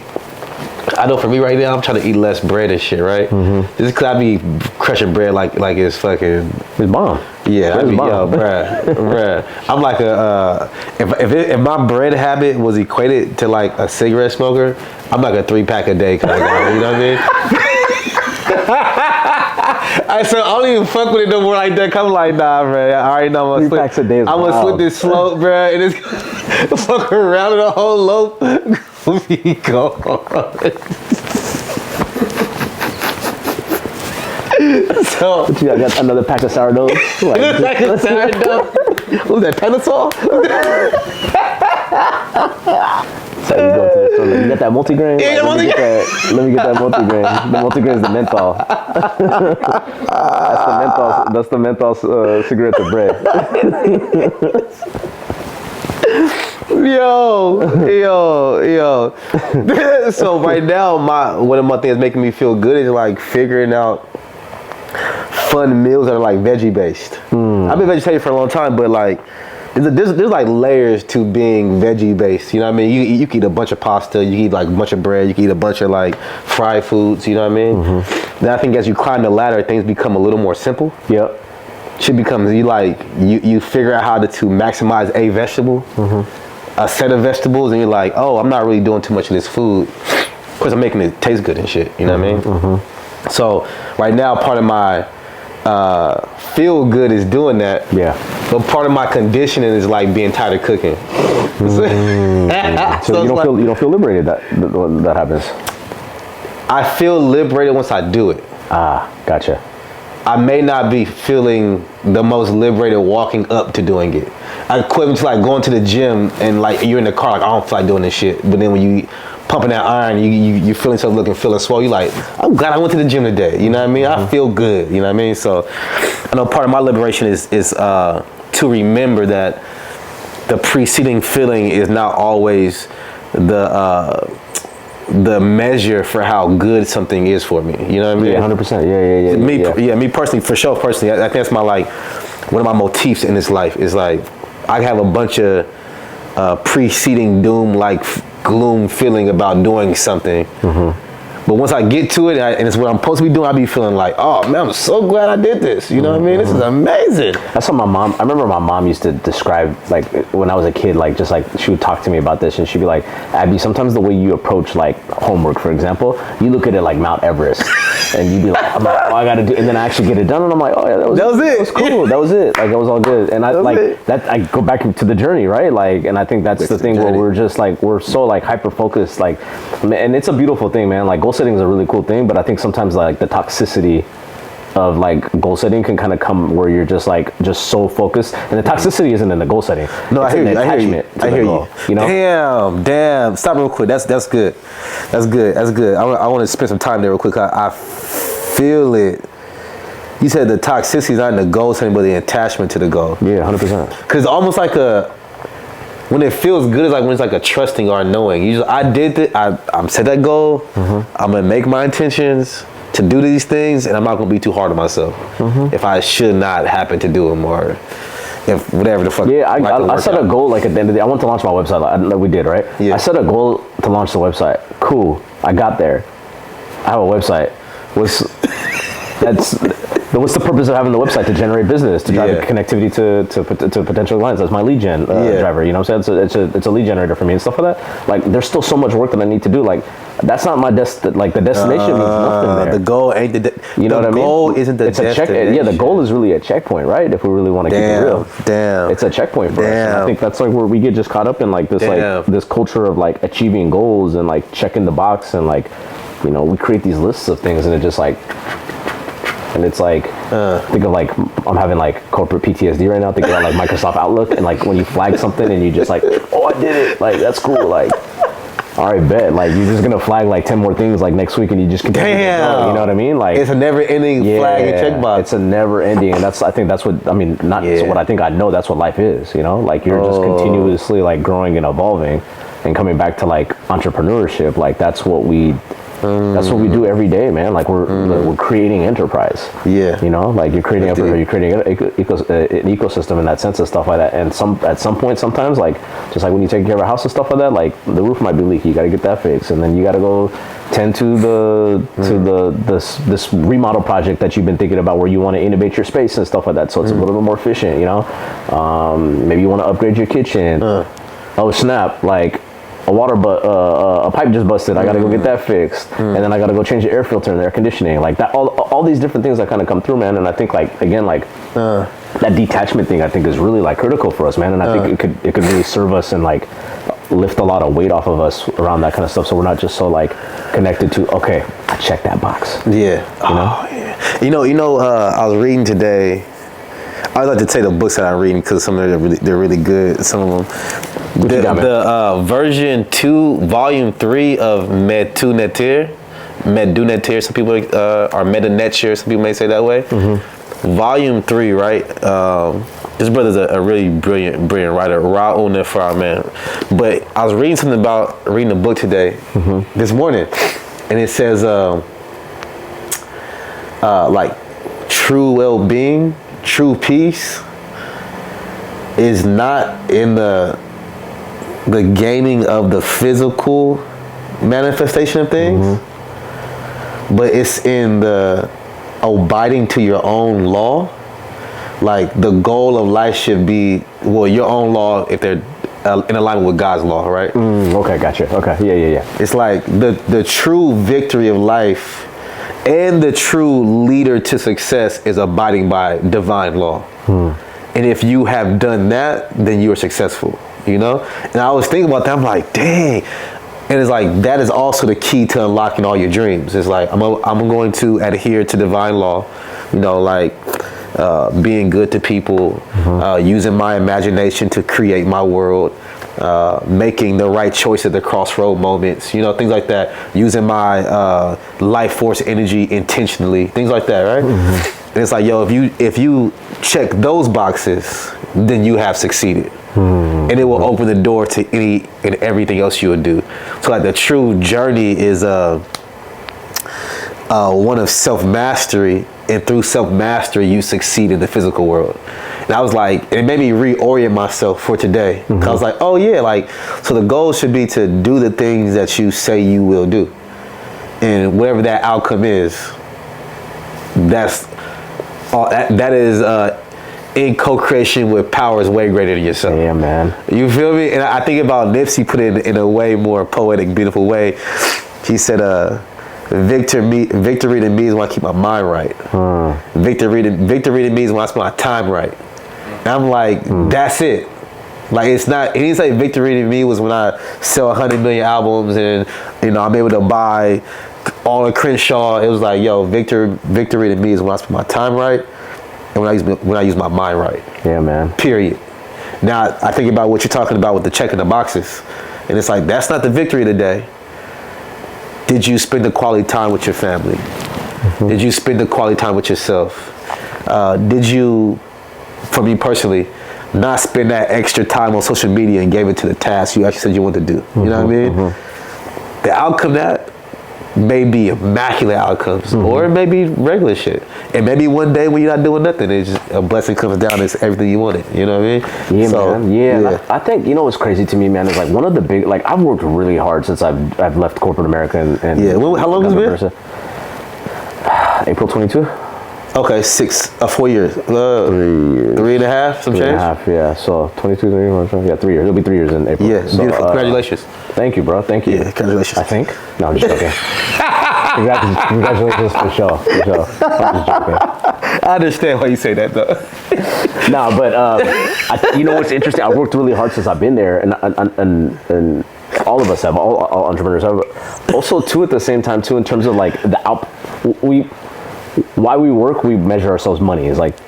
I know for me right now, I'm trying to eat less bread and shit, right? Just cause I be crushing bread like it's fucking, it's bomb. Yeah, I be, yo, bruh. I'm like if my bread habit was equated to like a cigarette smoker, I'm like a 3-pack a day kind of guy. You know what I mean? So I don't even fuck with it no more like that. Cause I'm like, nah, bro. I already know I'm 3 packs a day is I'm gonna slip this slope, bro, and it's fuck around in the whole loaf. Be gone. So I got another pack of sourdough. Another pack of sourdough. What was that, Penasol? So you go to the store, like, you got that multigrain? Yeah, let me get that multigrain. The multigrain is the menthol. That's the menthol cigarettes of bread. Yo. So right now, one of my things making me feel good is like figuring out fun meals that are like veggie based. I've been vegetarian for a long time, but like there's like layers to being veggie based. You know what I mean? You can eat a bunch of pasta, you can eat like a bunch of bread, you can eat a bunch of like fried foods. You know what I mean? Then I think as you climb the ladder, things become a little more simple. Yep. Shit becomes you figure out how to maximize a vegetable. A set of vegetables, and you're like, oh, I'm not really doing too much of this food. Of course, I'm making it taste good and shit. You know what I mean? So right now, part of my feel good is doing that. Yeah. But part of my conditioning is like being tired of cooking. So you don't feel liberated when that happens. I feel liberated once I do it. Ah, gotcha. I may not be feeling the most liberated walking up to doing it. I equate to like going to the gym and like you're in the car like I don't feel like doing this shit. But then when you pumping that iron, you feeling yourself feeling swole. You like, I'm glad I went to the gym today. You know what I mean? I feel good. You know what I mean? So I know part of my liberation is to remember that the preceding feeling is not always the measure for how good something is for me. You know what I mean? Yeah, 100%. Yeah. Me personally, for sure, I think that's my like one of my motifs in this life is like I have a bunch of preceding doom, like gloom feeling about doing something. But once I get to it and it's what I'm supposed to be doing, I be feeling like, oh man, I'm so glad I did this. You know what I mean? This is amazing. That's what I remember my mom used to describe, like when I was a kid, like just like she would talk to me about this and she'd be like, Abby, sometimes the way you approach like homework, for example, you look at it like Mount Everest and you'd be like, oh, I gotta do, and then I actually get it done and I'm like, oh yeah, that was it. That was cool. That was it. Like it was all good. And I go back to the journey, right? Like, and I think that's the thing where we're just like, we're so like hyper focused, like, and it's a beautiful thing, man. Like goal setting is a really cool thing, but I think sometimes like the toxicity of like goal setting can kind of come where you're just so focused, and the toxicity isn't in the goal setting. No, I hear you. I hear you. You know? Damn. Stop real quick. That's good. That's good. I want to spend some time there real quick. I feel it. You said the toxicity is not in the goal setting, but the attachment to the goal. Yeah, 100%. Because it's almost like when it feels good, it's like when it's like a trusting or a knowing. Usually, I did it. I'm set that goal. Mm-hmm. I'm gonna make my intentions to do these things, and I'm not gonna be too hard on myself if I should not happen to do them or if whatever the fuck. Yeah, I set a goal like at the end of the day. I want to launch my website. Like we did, right? Yeah. I set a goal to launch the website. Cool. I got there. I have a website. What's the purpose of having the website? To generate business, to drive connectivity to potential clients. That's my lead gen driver. You know what I'm saying? It's a lead generator for me and stuff like that. Like there's still so much work that I need to do. Like that's not my the destination means nothing there. The goal ain't you know what I mean? The goal isn't the destination. Yeah, the goal is really a checkpoint, right? If we really want to keep it real. Damn. It's a checkpoint for us. And I think that's like where we get just caught up in like this like this culture of like achieving goals and like checking the box and like, you know, we create these lists of things and it just like. And it's like, think of like, I'm having like corporate PTSD right now, thinking about like Microsoft Outlook and like when you flag something and you just like, oh, I did it. Like, that's cool. Like, all right, bet. Like, you're just going to flag like 10 more things like next week and you just continue. Damn. You know what I mean? Like, it's a never ending flag and checkbox. It's a never ending. And I think that's what, I mean, not what I think I know, that's what life is, you know? Like, you're just continuously like growing and evolving and coming back to like entrepreneurship. Like, that's what we do every day, man. Like we're creating enterprise. Yeah. You know, like you're creating an ecosystem in that sense and stuff like that. And at some point, sometimes like just like when you take care of a house and stuff like that, like the roof might be leaky. You got to get that fixed, and then you got to go tend to this remodel project that you've been thinking about, where you want to innovate your space and stuff like that, so it's a little bit more efficient. You know, maybe you want to upgrade your kitchen. Oh snap! Like. A pipe just busted. I gotta go get that fixed, and then I gotta go change the air filter and the air conditioning. Like that, all these different things that kind of come through, man. And I think like again, like that detachment thing, I think is really like critical for us, man. And I think it could really serve us and like lift a lot of weight off of us around that kind of stuff. So we're not just so like connected to I check that box. Yeah. You know. You know. I was reading today. I like to tell you the books that I'm reading because some of them they're really good. Some of them. The version 2, volume 3 of Medu Netir, some people are Meta Netir, some people may say that way. Volume 3, right? This brother's a really brilliant writer, Ra'u Nefar, man. But I was reading something about reading a book today, this morning, and it says like true well-being, true peace is not in the gaining of the physical manifestation of things, but it's in the abiding to your own law. Like the goal of life should be, well, your own law if they're in alignment with God's law, right? Okay, gotcha. Okay, yeah. It's like the true victory of life and the true leader to success is abiding by divine law. And if you have done that, then you are successful. You know, and I was thinking about that. I'm like, dang, and it's like that is also the key to unlocking all your dreams. It's like I'm going to adhere to divine law. You know, like being good to people, using my imagination to create my world, making the right choice at the crossroad moments. You know, things like that. Using my life force energy intentionally. Things like that, right? And it's like, yo, if you check those boxes, then you have succeeded. And it will open the door to any and everything else you would do. So like the true journey is one of self-mastery, and through self-mastery you succeed in the physical world. And I was like, it made me reorient myself for today. I was like, oh yeah, like, so the goal should be to do the things that you say you will do, and whatever that outcome is, that's all. That is in co-creation with powers way greater than yourself. Yeah, man. You feel me? And I think about Nipsey put it in a way more poetic, beautiful way. He said, victory to me is when I keep my mind right. Victory to me is when I spend my time right. And I'm like, that's it. Like, it's not, he didn't say victory to me was when I sell 100 million albums and, you know, I'm able to buy all of Crenshaw. It was like, yo, victory to me is when I spend my time right. And when I use my mind right. Yeah, man. Period. Now, I think about what you're talking about with the checking the boxes. And it's like, that's not the victory of the day. Did you spend the quality time with your family? Did you spend the quality time with yourself? Did you, for me personally, not spend that extra time on social media and gave it to the task you actually said you wanted to do? You know what I mean? The outcome that may be immaculate outcomes, or it may be regular shit. And maybe one day when you're not doing nothing, it's just a blessing comes down and it's everything you wanted. You know what I mean? Yeah, so, man. Yeah. I think, you know what's crazy to me, man, is like one of the big, like I've worked really hard since I've left corporate America and yeah. How long has it been? April 22. Okay, 4 years. 3 years. 3.5, some change? 3.5, yeah. So 22, 3 yeah, 3 years. It'll be 3 years in April. Yeah, so, beautiful. Congratulations. Thank you, bro. Thank you. Yeah, congratulations. I think. No, I'm just joking. Congratulations for sure. I'm just joking. I understand why you say that, though. No, but you know what's interesting? I've worked really hard since I've been there, and all of us have, all entrepreneurs have. Also, too, at the same time, too, in terms of like why we work, we measure ourselves money is like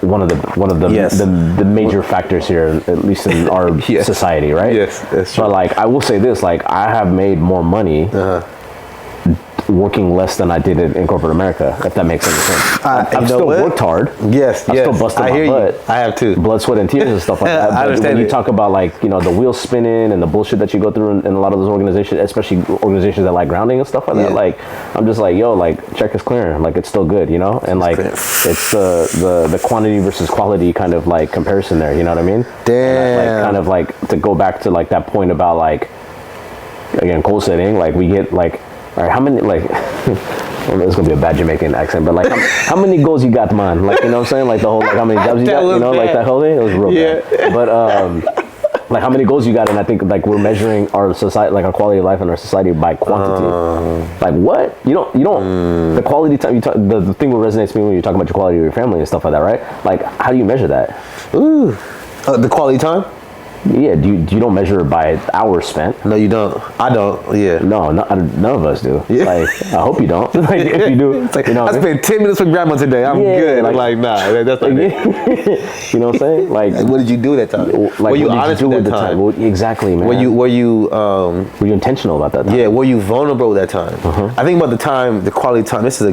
one of the yes. the major factors here, at least in our yes. society, right? Yes, that's true. But like I will say this, like I have made more money working less than I did in corporate America, if that makes any sense. I've still worked hard. Yes, I've still busted my butt. I have too. Blood, sweat, and tears and stuff like that. I understand when you talk about like, you know, the wheels spinning and the bullshit that you go through in a lot of those organizations, especially organizations that like grounding and stuff like that, like I'm just like, yo, like check is clearing, like it's still good, you know? And like it's the quantity versus quality kind of like comparison there, you know what I mean? Damn. Like kind of like to go back to like that point about like, again, goal setting, like we get like, all right, how many, like, it's gonna be a bad Jamaican accent, but like, how many goals you got, man? Like, you know what I'm saying? Like the whole, like how many jobs you got, you know, like that whole thing? It was real bad. But, like how many goals you got, and I think like we're measuring our society, like our quality of life in our society by quantity. Like what? You don't, the quality time, you talk, the thing that resonates with me when you talk about your quality of your family and stuff like that, right? Like, how do you measure that? Ooh, the quality time? Yeah, you don't measure it by hours spent. No, you don't. I don't. Yeah. No, none of us do. Yeah. Like, I hope you don't. Like, if you do, it's like, you know, I spent 10 minutes with grandma today. I'm good. Like, I'm like, nah, that's not it. You know what I'm saying? Like, what did you do that time? Like, were you honest with that time? Well, exactly, man. Were you intentional about that time? Yeah. Were you vulnerable with that time? I think about the time, the quality time. This is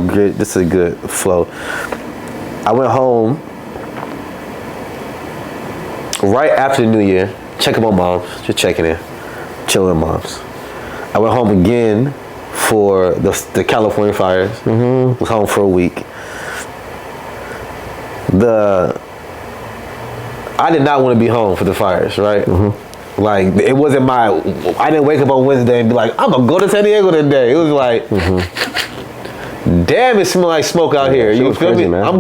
a good flow. I went home right after the New Year, checking my moms, just checking in, chilling with moms. I went home again for the California fires. Was home for a week. I did not want to be home for the fires, right? Like, it wasn't I didn't wake up on Wednesday and be like, I'm gonna go to San Diego today. It was like, damn, it smells like smoke out here. You feel me? Man. I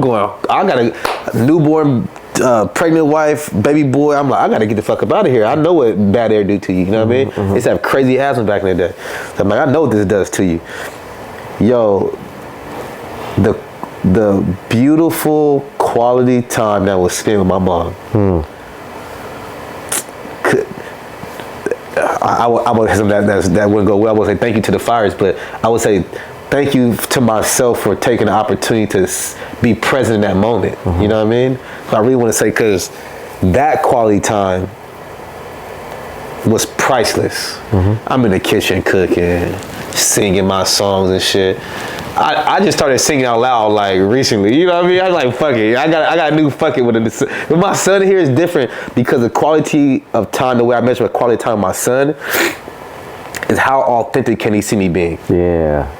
got a newborn, pregnant wife, baby boy. I'm like, I gotta get the fuck up out of here. I know what bad air do to you. You know what I mean? They used to have crazy asthma back in the day. So I'm like, I know what this does to you. Yo, the beautiful quality time that was spent with my mom. I would say that wouldn't go well. I would say thank you to the fires, but I would say thank you to myself for taking the opportunity to be present in that moment. You know what I mean? So I really want to say, because that quality time was priceless. I'm in the kitchen cooking, singing my songs and shit. I just started singing out loud like recently. You know what I mean? I was like, fuck it. I got a new fuck it with it. But my son here is different because the quality of time, the way I measure the quality of time with my son is how authentic can he see me being? Yeah.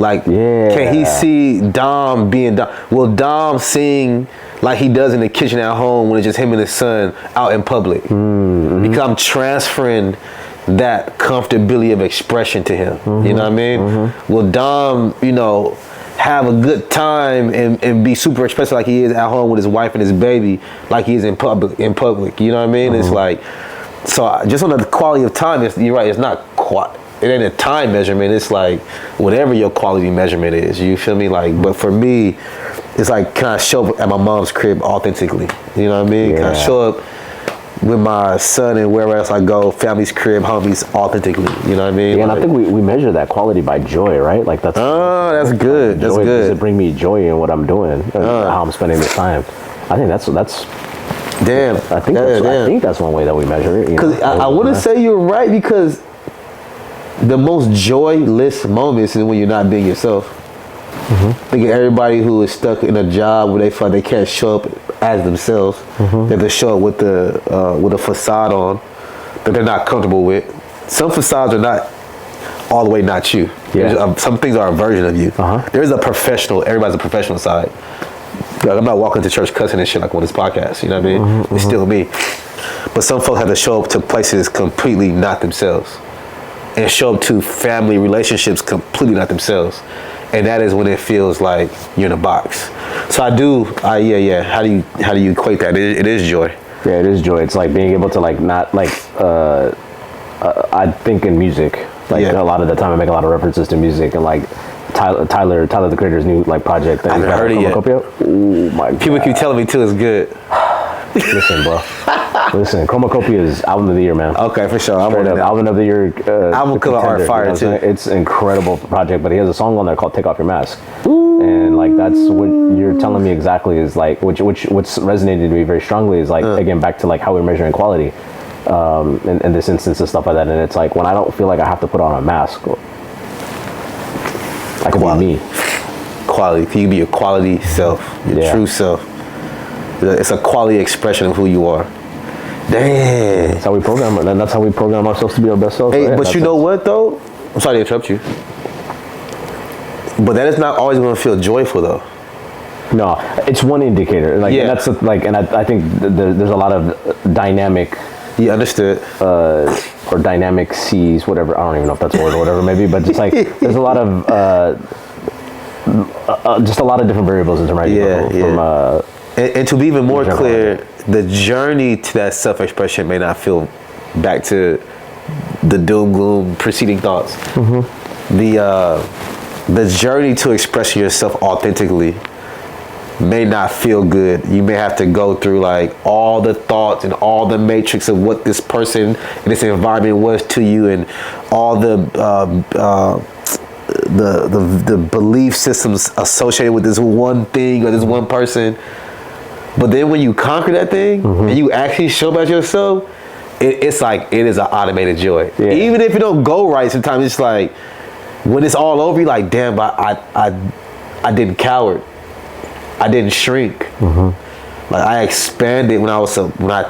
Like, can he see Dom being Dom? Will Dom sing like he does in the kitchen at home when it's just him and his son out in public? Because I'm transferring that comfortability of expression to him. You know what I mean? Will Dom, you know, have a good time and be super expressive like he is at home with his wife and his baby, like he is in public? You know what I mean? It's like, so just on the quality of time, you're right, it's not quite, it ain't a time measurement. It's like whatever your quality measurement is. You feel me? Like, but for me, it's like, can I show up at my mom's crib authentically? You know what I mean? Can I show up with my son and wherever else I go, family's crib, homies, authentically? You know what I mean? Yeah, and I think we measure that quality by joy, right? Like that's good. That's good. Does it bring me joy in what I'm doing, how I'm spending this time? I think that's. Damn. I think that's one way that we measure it. Because I want to say you're right, because the most joyless moments is when you're not being yourself. I think everybody who is stuck in a job where they feel like they can't show up as themselves, they have to show up with a facade on that they're not comfortable with. Some facades are not all the way not you. Yeah. Some things are a version of you. There's a professional. Everybody's a professional side. Like, I'm not walking to church cussing and shit like on this podcast. You know what I mean? It's still me. But some folks have to show up to places completely not themselves, and show up to family relationships completely not themselves. And that is when it feels like you're in a box. So How do you equate that? It is joy. Yeah, it is joy. It's like being able to like not like. I think in music, like a lot of the time I make a lot of references to music, and like Tyler the Creator's new like project that I haven't heard it yet. Oh my god. People keep telling me too, it's good. Listen, bro. Listen, Chromacopia's album of the year, man. Okay, for sure. Album of the year. Album cover art fire too. It's an incredible project, but he has a song on there called "Take Off Your Mask," and like that's what you're telling me exactly is like what's resonated to me very strongly is like again back to like how we're measuring quality, in this instance and stuff like that. And it's like when I don't feel like I have to put on a mask, I can be me. Quality. Can you be your quality self, your true self? It's a quality expression of who you are. Damn. That's how we program it. That's how we program ourselves to be our best selves. Hey, but you know what though? I'm sorry to interrupt you. But that is not always going to feel joyful though. No, it's one indicator. Like, and that's like, and I think there's a lot of dynamic. You understood. Or dynamic C's, whatever. I don't even know if that's a word or whatever, maybe. But just like there's a lot of just a lot of different variables in terms of and to be even more clear, the journey to that self-expression may not feel back to the doom gloom preceding thoughts. The journey to expressing yourself authentically may not feel good. You may have to go through like all the thoughts and all the matrix of what this person and this environment was to you, and all the belief systems associated with this one thing or this one person. But then when you conquer that thing and you actually show up as yourself, it's like it is an automated joy. Yeah. Even if it don't go right, sometimes it's like when it's all over, you're like, damn, I didn't coward. I didn't shrink. Like I expanded when I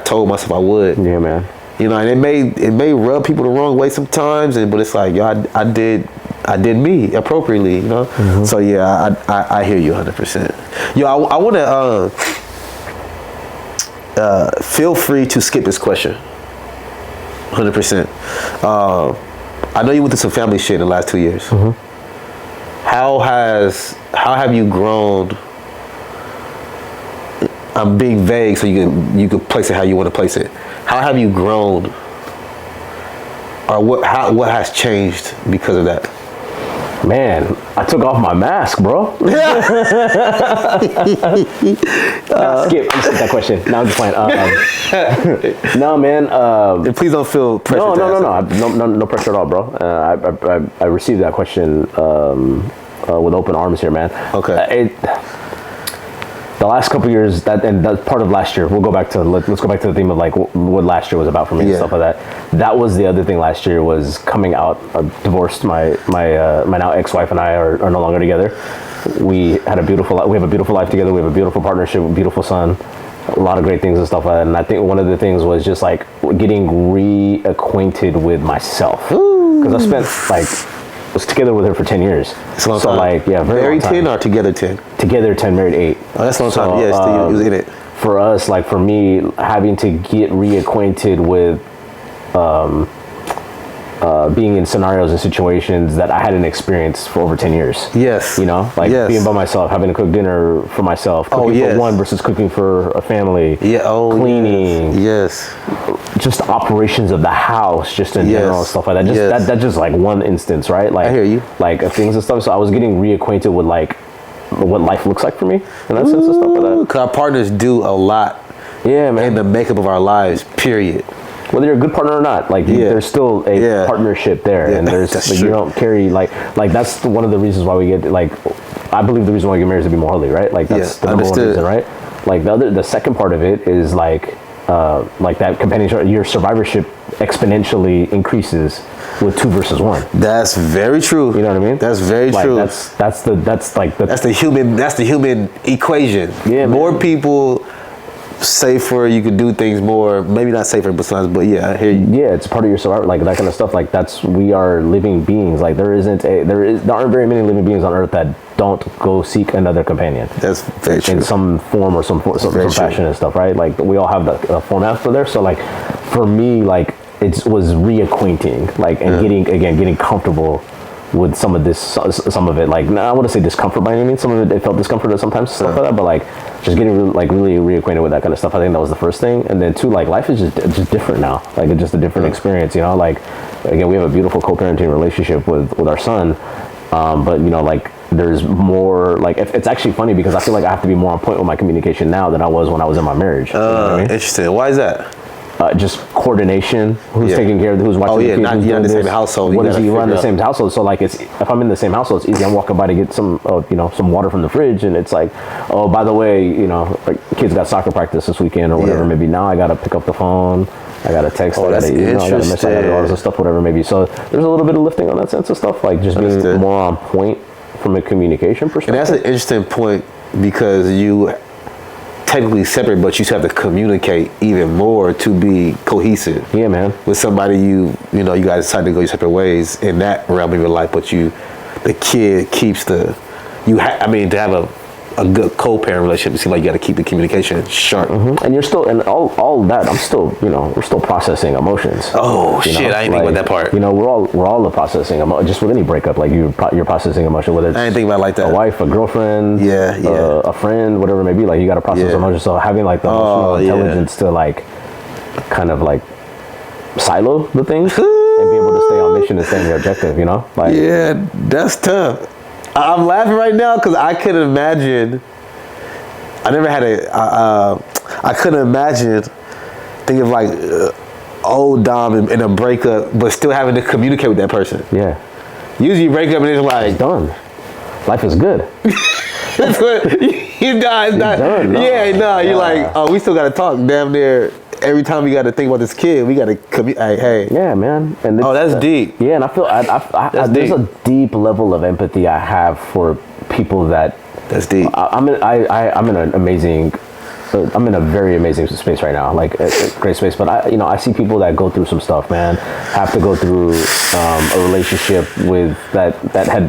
told myself I would. Yeah, man. You know, and it may rub people the wrong way sometimes, but it's like, yo, I did me appropriately, you know. So yeah, I hear you 100%. Yo, I want to feel free to skip this question. 100%. I know you went through some family shit in the last 2 years. How have you grown? I'm being vague so you can place it how you want to place it. How have you grown, or what has changed because of that? Man, I took off my mask, bro. Skip that question. No, I'm just playing. No, man. And please don't feel pressure. No pressure at all, bro. I received that question with open arms here, man. Okay. The last couple of years, that's part of last year. We'll go back to let's go back to the theme of like what last year was about for me and stuff like that. That was the other thing last year was coming out. Divorced. My now ex-wife and I are no longer together. We have a beautiful life together. We have a beautiful partnership, a beautiful son, a lot of great things and stuff like that. And I think one of the things was just like getting reacquainted with myself, because I spent was together with her for 10 years. That's a long time. Like, yeah, very married 10 or together 10? Together 10, married 8. Oh, that's a long time. Yeah, it was in it. For us, like for me, having to get reacquainted with being in scenarios and situations that I hadn't experienced for over 10 years. Yes. You know, like being by myself, having to cook dinner for myself, cooking for one versus cooking for a family. Yeah. Cleaning. Yes. Just operations of the house, just in general, stuff like that. Just that's just like one instance, right? Like I hear you. Like things and stuff. So I was getting reacquainted with like what life looks like for me in that sense and stuff like that. Because our partners do a lot. Yeah, man. In the makeup of our lives. Period. Whether you're a good partner or not, like there's still a partnership there, and there's like, you don't carry like that's one of the reasons why we get like, I believe the reason why we get married is to be more holy, right? Like that's the number one reason, right? Like the second part of it is like that companionship, your survivorship exponentially increases with 2 versus 1. That's very true. You know what I mean? That's very like, true. That's the human equation. Yeah, more man. people, safer. You could do things more. Maybe not safer, but yeah, I hear you. Yeah, it's part of your survival, like that kind of stuff. Like we are living beings. Like there aren't very many living beings on Earth that don't go seek another companion. That's very true. In some form or some fashion and stuff, right? Like we all have the format for there. So like for me, like it was reacquainting, like and getting comfortable with some of it. Like I wouldn't say discomfort by any means. Some of it felt discomfort sometimes, stuff like that. But like just getting really reacquainted with that kind of stuff. I think that was the first thing. And then 2, like life is just different now. Like it's just a different experience. You know, like again, we have a beautiful co-parenting relationship with our son. But you know, like there's more. Like it's actually funny because I feel like I have to be more on point with my communication now than I was when I was in my marriage. You know what I mean? Interesting. Why is that? Just coordination, who's taking care of, who's watching the kids, not you're in the same household. What is he run the same household? So like, if I'm in the same household, it's easy. I'm walking by to get some water from the fridge, and it's like, oh, by the way, you know, like kids got soccer practice this weekend or whatever. Maybe now I gotta pick up the phone, I gotta text, I gotta email, I gotta message, I gotta do all this stuff, whatever maybe. So there's a little bit of lifting on that sense of stuff, like just being more on point from a communication perspective. And that's an interesting point because you technically separate, but you still have to communicate even more to be cohesive. Yeah, man. With somebody you guys decide to go your separate ways in that realm of your life, but the kid keeps to have a good co-parent relationship. It seems like you got to keep the communication sharp. Mm-hmm. And you're still, and all that, I'm still, we're still processing emotions. Oh shit! I didn't think about that part. You know, we're all processing just with any breakup. Like you're processing emotion, whether it's I didn't think about it like that. A wife, a girlfriend, a friend, whatever it may be. Like you got to process emotions. So having like the emotional intelligence to like kind of like silo the things and be able to stay on mission and stay on your objective. You know, like that's tough. I'm laughing right now because I couldn't imagine. I never had I couldn't imagine thinking of like old Dom in a breakup, but still having to communicate with that person. Yeah. Usually you break up and it's like it's done. Life is good. You guys not. Done, no. You're like, oh, we still got to talk. Damn near every time we got to think about this kid, we got to communicate. Hey. Yeah, man. And that's deep. Yeah, and I feel there's a deep level of empathy I have for people that. That's deep. I'm in an amazing. I'm in a very amazing space right now, like a great space. But I see people that go through some stuff, man. Have to go through a relationship with that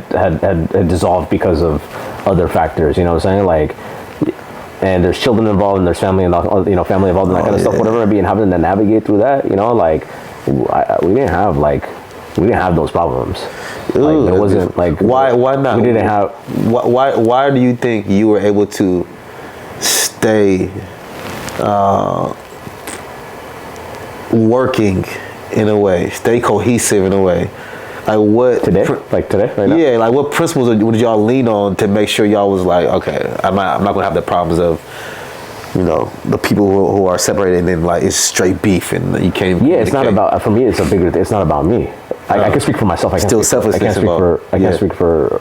had dissolved because of other factors. You know what I'm saying? Like, and there's children involved, and there's family involved, family involved, and that kind of stuff. Whatever it be, and having to navigate through that, like, we didn't have those problems. Ooh, like, it wasn't like why not? We didn't have. Why do you think you were able to stay working in a way, stay cohesive in a way? Like what today? Like today, right now? Yeah, like what principles did y'all lean on to make sure y'all was like, okay, I'm not gonna have the problems of, the people who are separated and then like it's straight beef and you can't. Yeah, it's not about, for me. It's a bigger. It's not about me. I can speak for myself. I can't still speak selflessness involved. I can't speak for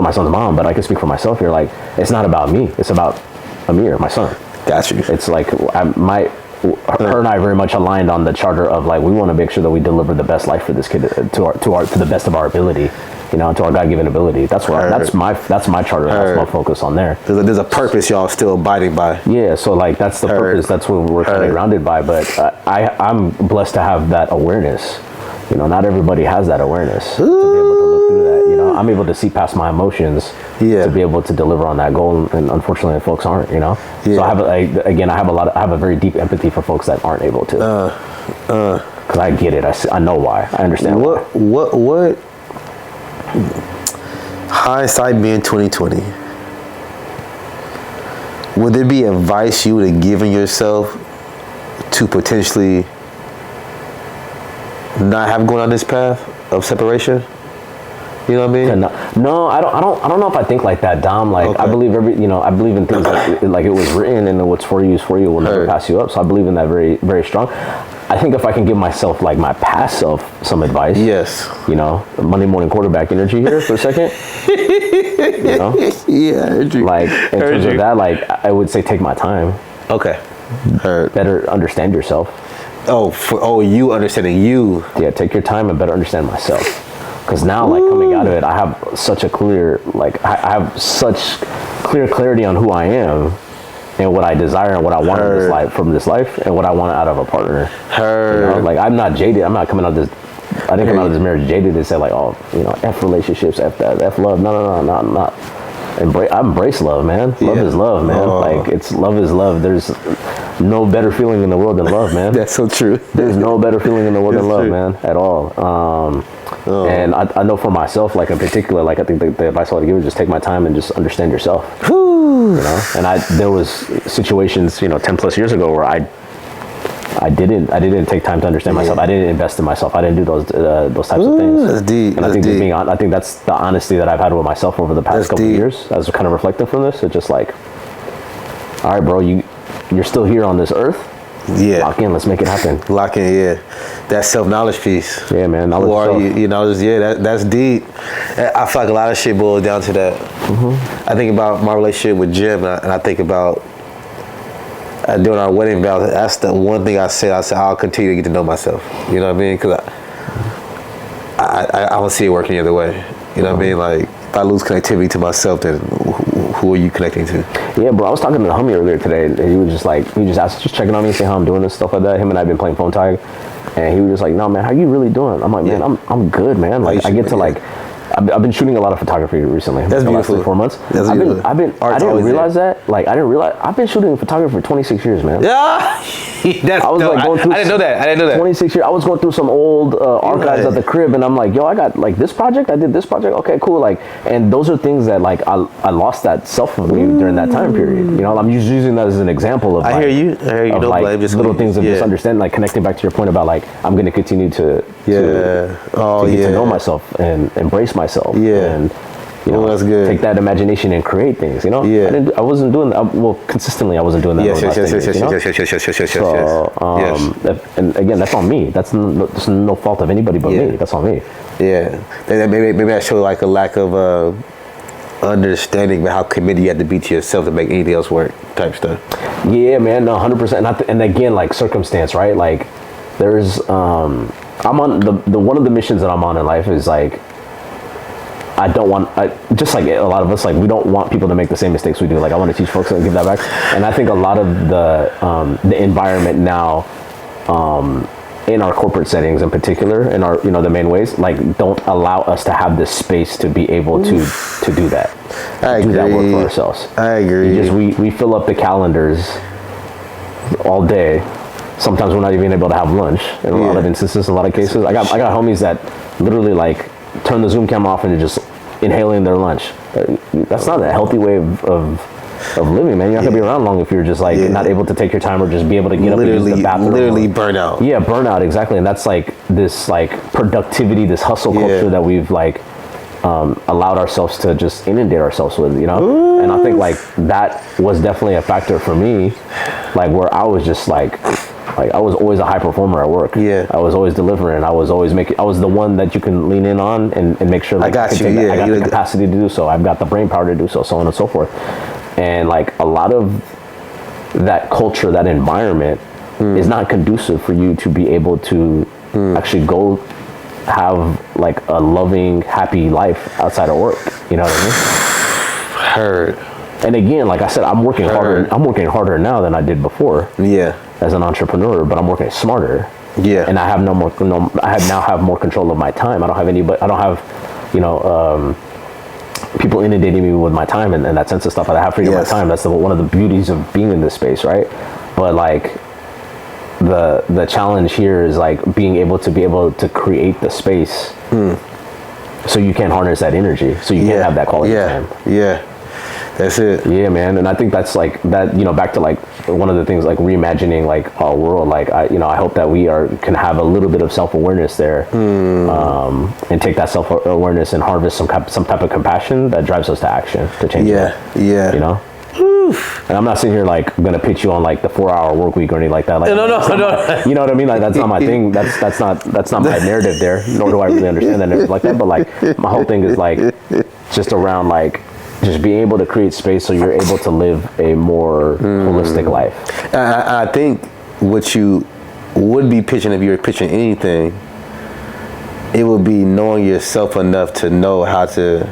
my son's mom, but I can speak for myself here. Like, it's not about me. It's about Amir, my son. Got you. It's like her and I very much aligned on the charter of like we want to make sure that we deliver the best life for this kid to the best of our ability, to our God-given ability. That's my charter. That's my focus on there. There's a purpose y'all still abiding by. Yeah, so like that's the purpose. That's what we're kind of grounded by. But I'm blessed to have that awareness. Not everybody has that awareness to be able to look through that. I'm able to see past my emotions to be able to deliver on that goal, and unfortunately, folks aren't. So I have a very deep empathy for folks that aren't able to. Because I get it. I know why. I understand. What? Hindsight being 2020. Would there be advice you would have given yourself to potentially not have gone on this path of separation? You know what I mean? No, I don't know if I think like that, Dom. Like, okay. I believe I believe in things like it was written, and what's for you is for you, will never pass you up. So I believe in that very, very strong. I think if I can give myself like my past self some advice. Yes. Monday morning quarterback energy here for a second. Yeah, energy. Like in terms of that, like I would say take my time. Okay. Better understand yourself. You understanding you. Yeah, take your time and better understand myself. Because now, like, coming out of it, I have such a clear, like, I have such clear clarity on who I am and what I desire and what I want in this life, from this life, and what I want out of a partner. You know? Like, I'm not jaded. I'm not coming out of this. I didn't come out of this marriage jaded to say like, oh, you know, F relationships, F that, F love. No, I'm not. I embrace love, man. Love is love, man. Like, love is love. There's no better feeling in the world than love, man. That's so true. There's no better feeling in the world than love, man, at all. And I know for myself, like, in particular, like, I think the advice I would give is just take my time and just understand yourself. You know, and there was situations, you know, 10 plus years ago where I didn't take time to understand myself. I didn't invest in myself. I didn't do those types of things. That's deep. And I think I think that's the honesty that I've had with myself over the past couple of years. As kind of reflecting from this, it's just like, all right, bro, you're still here on this earth. Yeah. Lock in. Let's make it happen. Lock in. Yeah. That self-knowledge piece. Yeah, man. Who are you? You know, that's deep. I feel like a lot of shit boils down to that. I think about my relationship with Jim, and I think about doing our wedding vows. That's the one thing I said. I'll continue to get to know myself. You know what I mean? Because I don't see it working either way. You know what I mean? Like, if I lose connectivity to myself, then who are you connecting to? Yeah, bro. I was talking to the homie earlier today, and he was just like, just checking on me, saying how I'm doing and stuff like that. Him and I have been playing phone tag, and he was just like, no, man, how you really doing? I'm like, man, I'm good, man. Like, I get to like, I've been shooting a lot of photography recently. That's beautiful. The last 4 months. That's beautiful. I didn't realize that. Like, I didn't realize I've been shooting photography for 26 years, man. Yeah. I didn't know that. 26 years. I was going through some old archives at the crib, and I'm like, yo, I got like this project. I did this project. Okay, cool. Like, and those are things that like I lost that self of me during that time period. You know, I'm just using that as an example of. I hear you. Of, like, little things of just understanding, like connecting back to your point about like I'm going to continue to get to know myself and embrace myself. And, you know, that's good. Take that imagination and create things, you know? I wasn't doing that. Well, consistently, I wasn't doing that. Yes. And again, that's on me. That's no fault of anybody but me. That's on me. Yeah. And maybe I show like a lack of understanding about how committed you have to be to yourself to make anything else work type stuff. Yeah, man. No, 100%. And again, like circumstance, right? Like there's, I'm on the one of the missions that I'm on in life is like, just like a lot of us, like we don't want people to make the same mistakes we do. Like I want to teach folks and give that back. And I think a lot of the environment now, in our corporate settings in particular, in our, you know, the main ways, like don't allow us to have this space to be able to do that. Do that work for ourselves. I agree. We fill up the calendars all day. Sometimes we're not even able to have lunch in a lot of instances, in a lot of cases. I got homies that literally like turn the Zoom camera off and they're just inhaling their lunch. That's not a healthy way of living, man. You're not gonna be around long if you're just like not able to take your time or just be able to get up and use the bathroom. Literally burnout. Yeah, burnout, exactly. And that's like this like productivity, this hustle culture that we've like allowed ourselves to just inundate ourselves with, you know? Ooh. And I think like that was definitely a factor for me, like where I was just like I was always a high performer at work. Yeah. I was always delivering. I was always I was the one that you can lean in on and make sure like, I got the capacity to do so. I've got the brain power to do so on and so forth. And like a lot of that culture, that environment is not conducive for you to be able to actually go have like a loving, happy life outside of work. You know what I mean? Heard. And again, like I said, I'm working harder now than I did before. Yeah. As an entrepreneur, but I'm working smarter. Yeah. And I have now have more control of my time. I don't have, you know, people inundating me with my time and that sense of stuff. I have freedom of my time. That's one of the beauties of being in this space, right? But like the challenge here is like being able to create the space so you can harness that energy, so you can have that quality time. Yeah. That's it. Yeah, man. And I think that's like that, you know, back to like one of the things, like reimagining like our world. Like I hope that we can have a little bit of self-awareness there, and take that self-awareness and harvest some type of compassion that drives us to action to change. Yeah. You know. And I'm not sitting here like gonna pitch you on like the 4-hour work week or anything like that. Like, no. You know what I mean? Like that's not my thing. That's not my narrative there. Nor do I really understand that narrative like that. But like my whole thing is like just around like just being able to create space so you're able to live a more holistic life. I think what would be pitching if you were pitching anything, it would be knowing yourself enough to know how to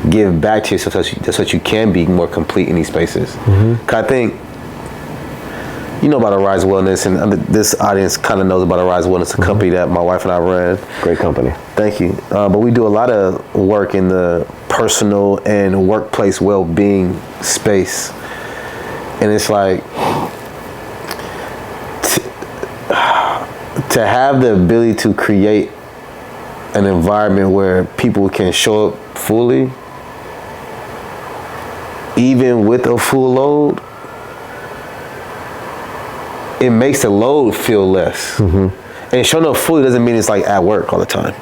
give back to yourself so that you can be more complete in these spaces. 'Cause I think, you know about Arise Wellness, and this audience kind of knows about Arise Wellness, a company that my wife and I run. Great company. Thank you. But we do a lot of work in the personal and workplace well-being space. And it's like, to have the ability to create an environment where people can show up fully, even with a full load, it makes the load feel less. And showing up fully doesn't mean it's like at work all the time.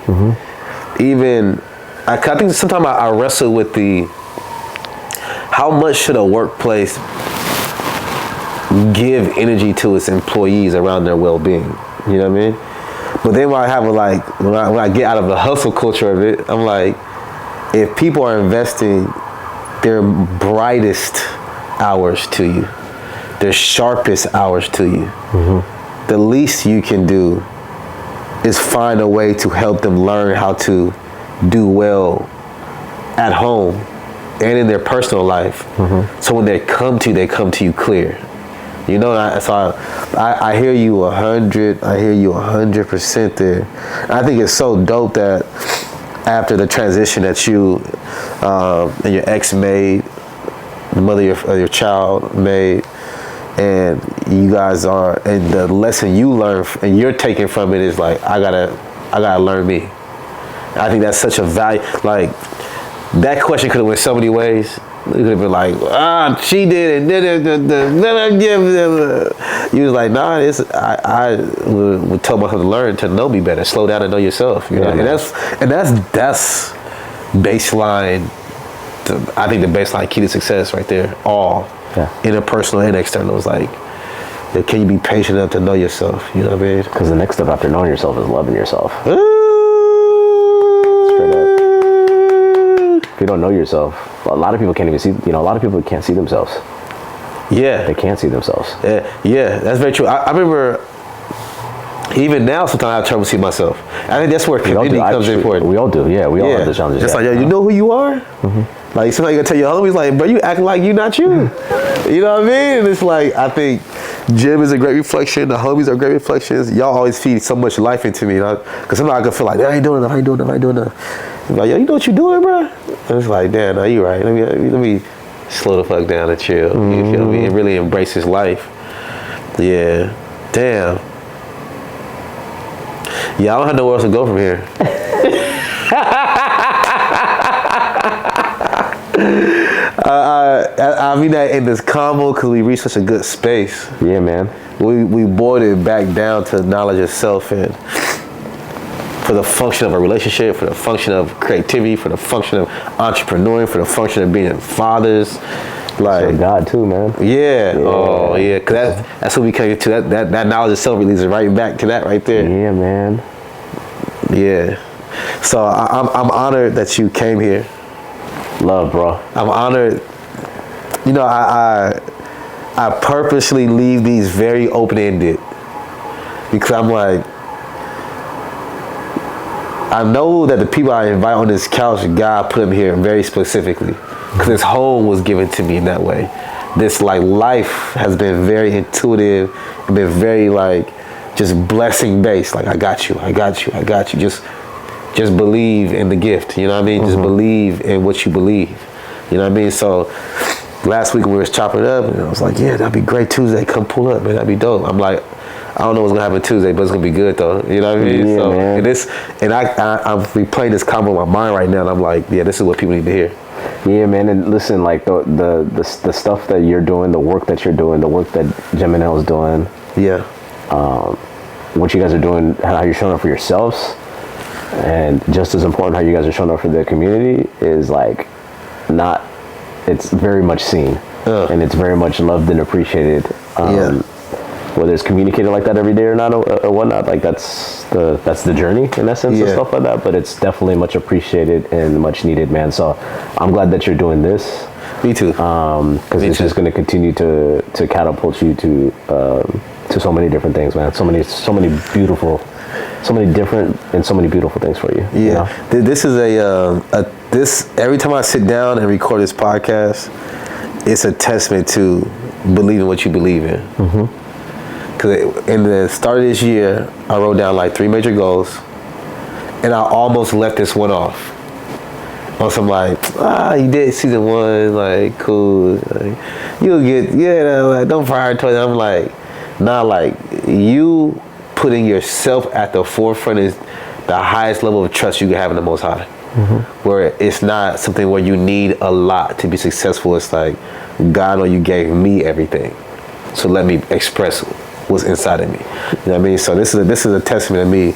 Even, I think sometimes I wrestle with how much should a workplace give energy to its employees around their well-being? You know what I mean? But then when I get out of the hustle culture of it, I'm like, if people are investing their brightest hours to you, their sharpest hours to you, the least you can do is find a way to help them learn how to do well at home and in their personal life. So when they come to you clear. You know, I hear you 100% there. And I think it's so dope that after the transition that you and your ex made, the mother of your child made, and you guys are, and the lesson you learn and you're taking from it is like, I gotta learn me. And I think that's such a value. Like, that question could have went so many ways. It could have been like, she did it. You was like, nah, I would tell myself to learn to know me better, slow down and know yourself. You know, and that's baseline. I think the baseline key to success right there. Interpersonal and external is like, can you be patient enough to know yourself? You know what I mean? Because the next step after knowing yourself is loving yourself. If you don't know yourself, a lot of people can't even see, a lot of people can't see themselves. Yeah. They can't see themselves. Yeah, that's very true. I remember, even now, sometimes I have trouble seeing myself. I think that's where community comes important. We all do, yeah. We all have the challenges. It's like, you know who you are? Like, sometimes you gotta tell your homies, like, bro, you acting like you not you. You know what I mean? And it's like, I think Jim is a great reflection. The homies are great reflections. Y'all always feed so much life into me. Because sometimes I can feel like, I ain't doing enough. Like, yo, you know what you doing, bro? And it's like, damn, no, you right. Let me slow the fuck down and chill. You feel me? And really embrace his life. Yeah. Damn. Yeah, I don't have nowhere else to go from here. I mean that in this combo because we reached such a good space. Yeah, man. We boiled it back down to knowledge of self, and for the function of a relationship, for the function of creativity, for the function of entrepreneuring, for the function of being fathers. Like so God too, man. Yeah. Oh yeah. Cause that's what we came to. That knowledge of self releases right back to that right there. Yeah, man. Yeah. So I'm honored that you came here. Love, bro. I'm honored. You know, I purposely leave these very open-ended because I'm like, I know that the people I invite on this couch, God put them here very specifically because this home was given to me in that way. This like life has been very intuitive and been very like just blessing based. Like I got you. Just believe in the gift. You know what I mean? Just believe in what you believe. You know what I mean? So last week when we was chopping it up, and I was like, yeah, that'd be great Tuesday. Come pull up, man. That'd be dope. I'm like, I don't know what's gonna happen Tuesday, but it's gonna be good though. You know what I mean? Yeah, so man. I'm replaying this combo in my mind right now, and I'm like, yeah, this is what people need to hear. Yeah, man. And listen, like the stuff that you're doing, the work that you're doing, the work that Geminel's doing. Yeah. What you guys are doing, how you're showing up for yourselves, and just as important, how you guys are showing up for the community is like not. It's very much seen, and it's very much loved and appreciated. Whether it's communicated like that every day or not, or whatnot, like that's the journey in essence and stuff like that. But it's definitely much appreciated and much needed, man. So I'm glad that you're doing this. Me too. Because it's just going to continue to catapult you to to so many different things, man. So many beautiful, so many different and so many beautiful things for you. Yeah. You know? This is this every time I sit down and record this podcast, it's a testament to believing what you believe in. Because in the start of this year, I wrote down like 3 major goals, and I almost left this one off. On some like, you did season 1, like cool, like, you'll get, like, don't prioritize. I'm like, nah, like you putting yourself at the forefront is the highest level of trust you can have in the Most High. Where it's not something where you need a lot to be successful. It's like, God, know you gave me everything, so let me express what's inside of me. You know what I mean? So this is a testament to me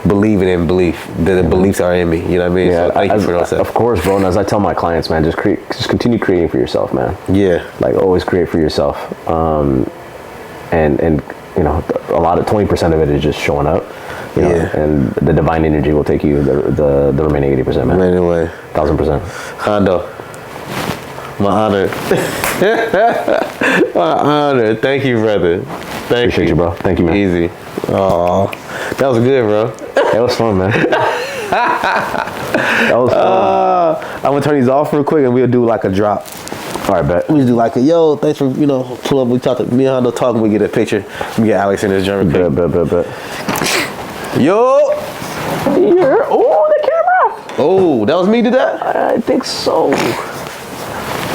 believing in belief, that the beliefs are in me. You know what I mean? Yeah, so thank you for that. Of course, bro. And as I tell my clients, man, just continue creating for yourself, man. Yeah. Like always create for yourself. And you know, a lot of 20% of it is just showing up. You know, and the divine energy will take you the remaining 80%, man. Anyway, 1000%. Hondo, my honor. My honor. Thank you, brother. Appreciate you, bro. Thank you, man. Easy. Oh, that was good, bro. That was fun, man. That was fun. I'm gonna turn these off real quick and we'll do like a drop. All right, bet. We just do like a thanks for pull up. We talk to me and Hondo talking. We get a picture. We get Alex in his journal. Bet. Yo. Here. Oh, the camera. Oh, that was me did that? I think so.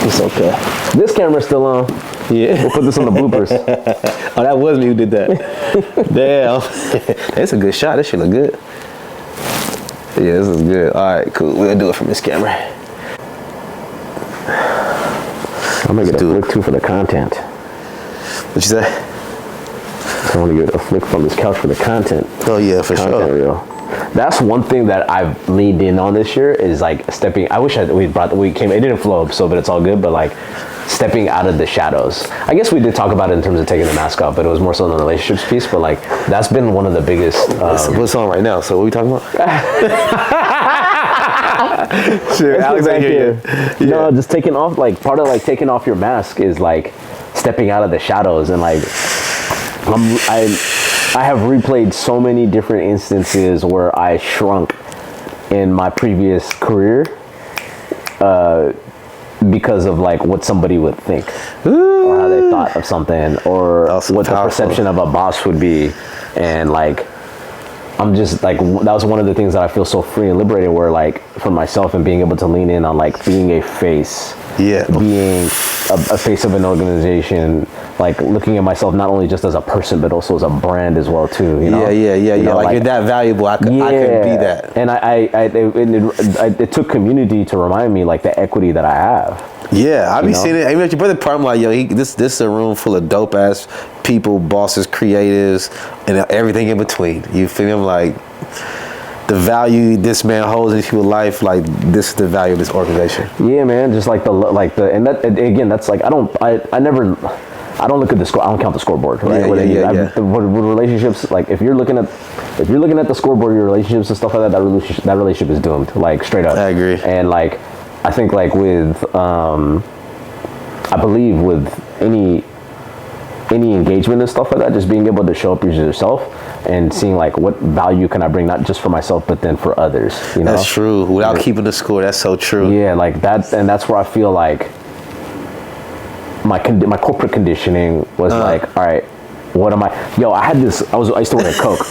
It's okay. This camera's still on. Yeah. We'll put this on the bloopers. Oh, that was me who did that. Damn. That's a good shot. That shit look good. Yeah, this is good. All right, cool. We'll do it from this camera. I'm gonna get a flick too for the content. What you say? I want to get a flick from this couch for the content. Oh yeah, for content sure. Reel. That's one thing that I've leaned in on this year is like stepping. I wish we came. It didn't flow up, but it's all good. But like stepping out of the shadows. I guess we did talk about it in terms of taking the mask off, but it was more so in the relationships piece. But like that's been one of the biggest. What's on right now? So what are we talking about? Sure, Alex ain't here. Yeah. No, just taking off. Like part of like taking off your mask is like stepping out of the shadows and like I have replayed so many different instances where I shrunk in my previous career because of like what somebody would think or how they thought of something or what the perception of a boss would be. And like I'm just like, that was one of the things that I feel so free and liberated where like for myself and being able to lean in on like being a face, being a face of an organization, like looking at myself not only just as a person but also as a brand as well too. You know? You know, like you're that valuable. I could be that. And it took community to remind me like the equity that I have. Yeah, I be seeing it. Even at your brother part, I'm like, this is a room full of dope ass people, bosses, creatives, and everything in between. You feel me? I'm like, the value this man holds in people's life, like this is the value of this organization. Yeah, man. Just like and that again, that's like I don't look at the score. I don't count the scoreboard, right? With relationships, like if you're looking at the scoreboard, your relationships and stuff like that, that relationship is doomed. Like straight up. I agree. And like, I think like with, I believe with any engagement and stuff like that, just being able to show up as yourself and seeing like what value can I bring, not just for myself, but then for others. You know? That's true. Without keeping the score, that's so true. Yeah, like that, and that's where I feel like my corporate conditioning was like, all right, what am I? I used to work at Coke.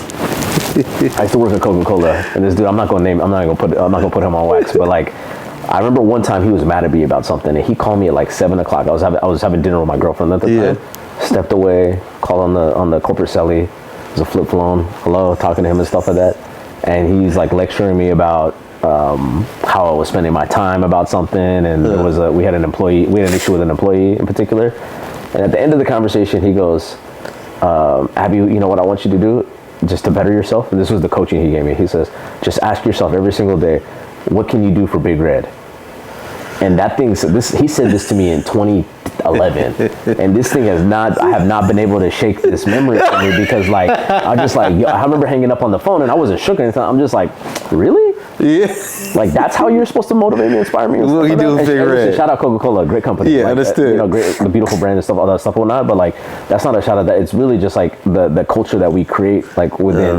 I used to work at Coca-Cola, and this dude, I'm not gonna put him on wax, but like, I remember one time he was mad at me about something, and he called me at like 7 o'clock. I was having dinner with my girlfriend at the time. Stepped away, called on the corporate celly. It was a flip phone. Hello, talking to him and stuff like that, and he's like lecturing me about how I was spending my time about something, and we had an issue with an employee in particular. And at the end of the conversation, he goes, "Abby, you know what I want you to do, just to better yourself." And this was the coaching he gave me. He says, "Just ask yourself every single day, what can you do for Big Red?" And that thing, he said this to me in 2011, and this thing I have not been able to shake this memory from me because like, I'm just like, I remember hanging up on the phone and I wasn't shook or anything. I'm just like, really? Yeah. Like, that's how you're supposed to motivate me, inspire me. What you do with Big Red? Shout out Coca-Cola, great company. Yeah, like, understood. You know, great, the beautiful brand and stuff, all that stuff, whatnot. But like, that's not a shout out. That it's really just like the culture that we create, like within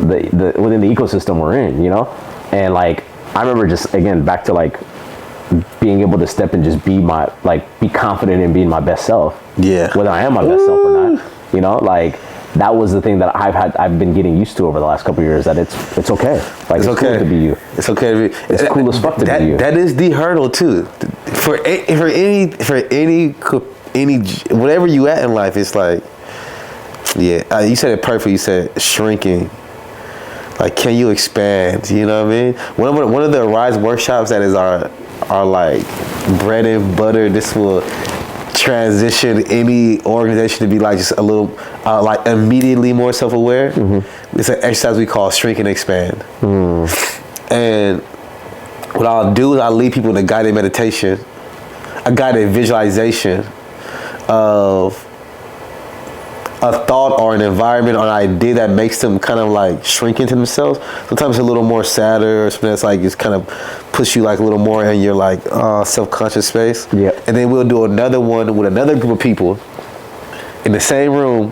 within the ecosystem we're in. You know, and like I remember just again back to like being able to step and just be confident in being my best self. Yeah. Whether I am my best self or not. You know, like. That was the thing that I've been getting used to over the last couple of years. That it's okay. Like it's okay cool to be you. It's okay to be. It's cool as fuck to be you. That is the hurdle too. For any whatever you at in life, it's like, yeah. You said it perfect. You said shrinking. Like, can you expand? You know what I mean? One of the Rise workshops that is our like bread and butter. This will transition any organization to be like just a little like immediately more self-aware. It's an exercise we call shrink and expand. And what I'll do is I'll lead people in a guided meditation, a guided visualization of a thought or an environment or an idea that makes them kind of like shrink into themselves. Sometimes it's a little more sadder, or something that's like it's kind of push you like a little more in your like self-conscious space. Yeah. And then we'll do another one with another group of people in the same room.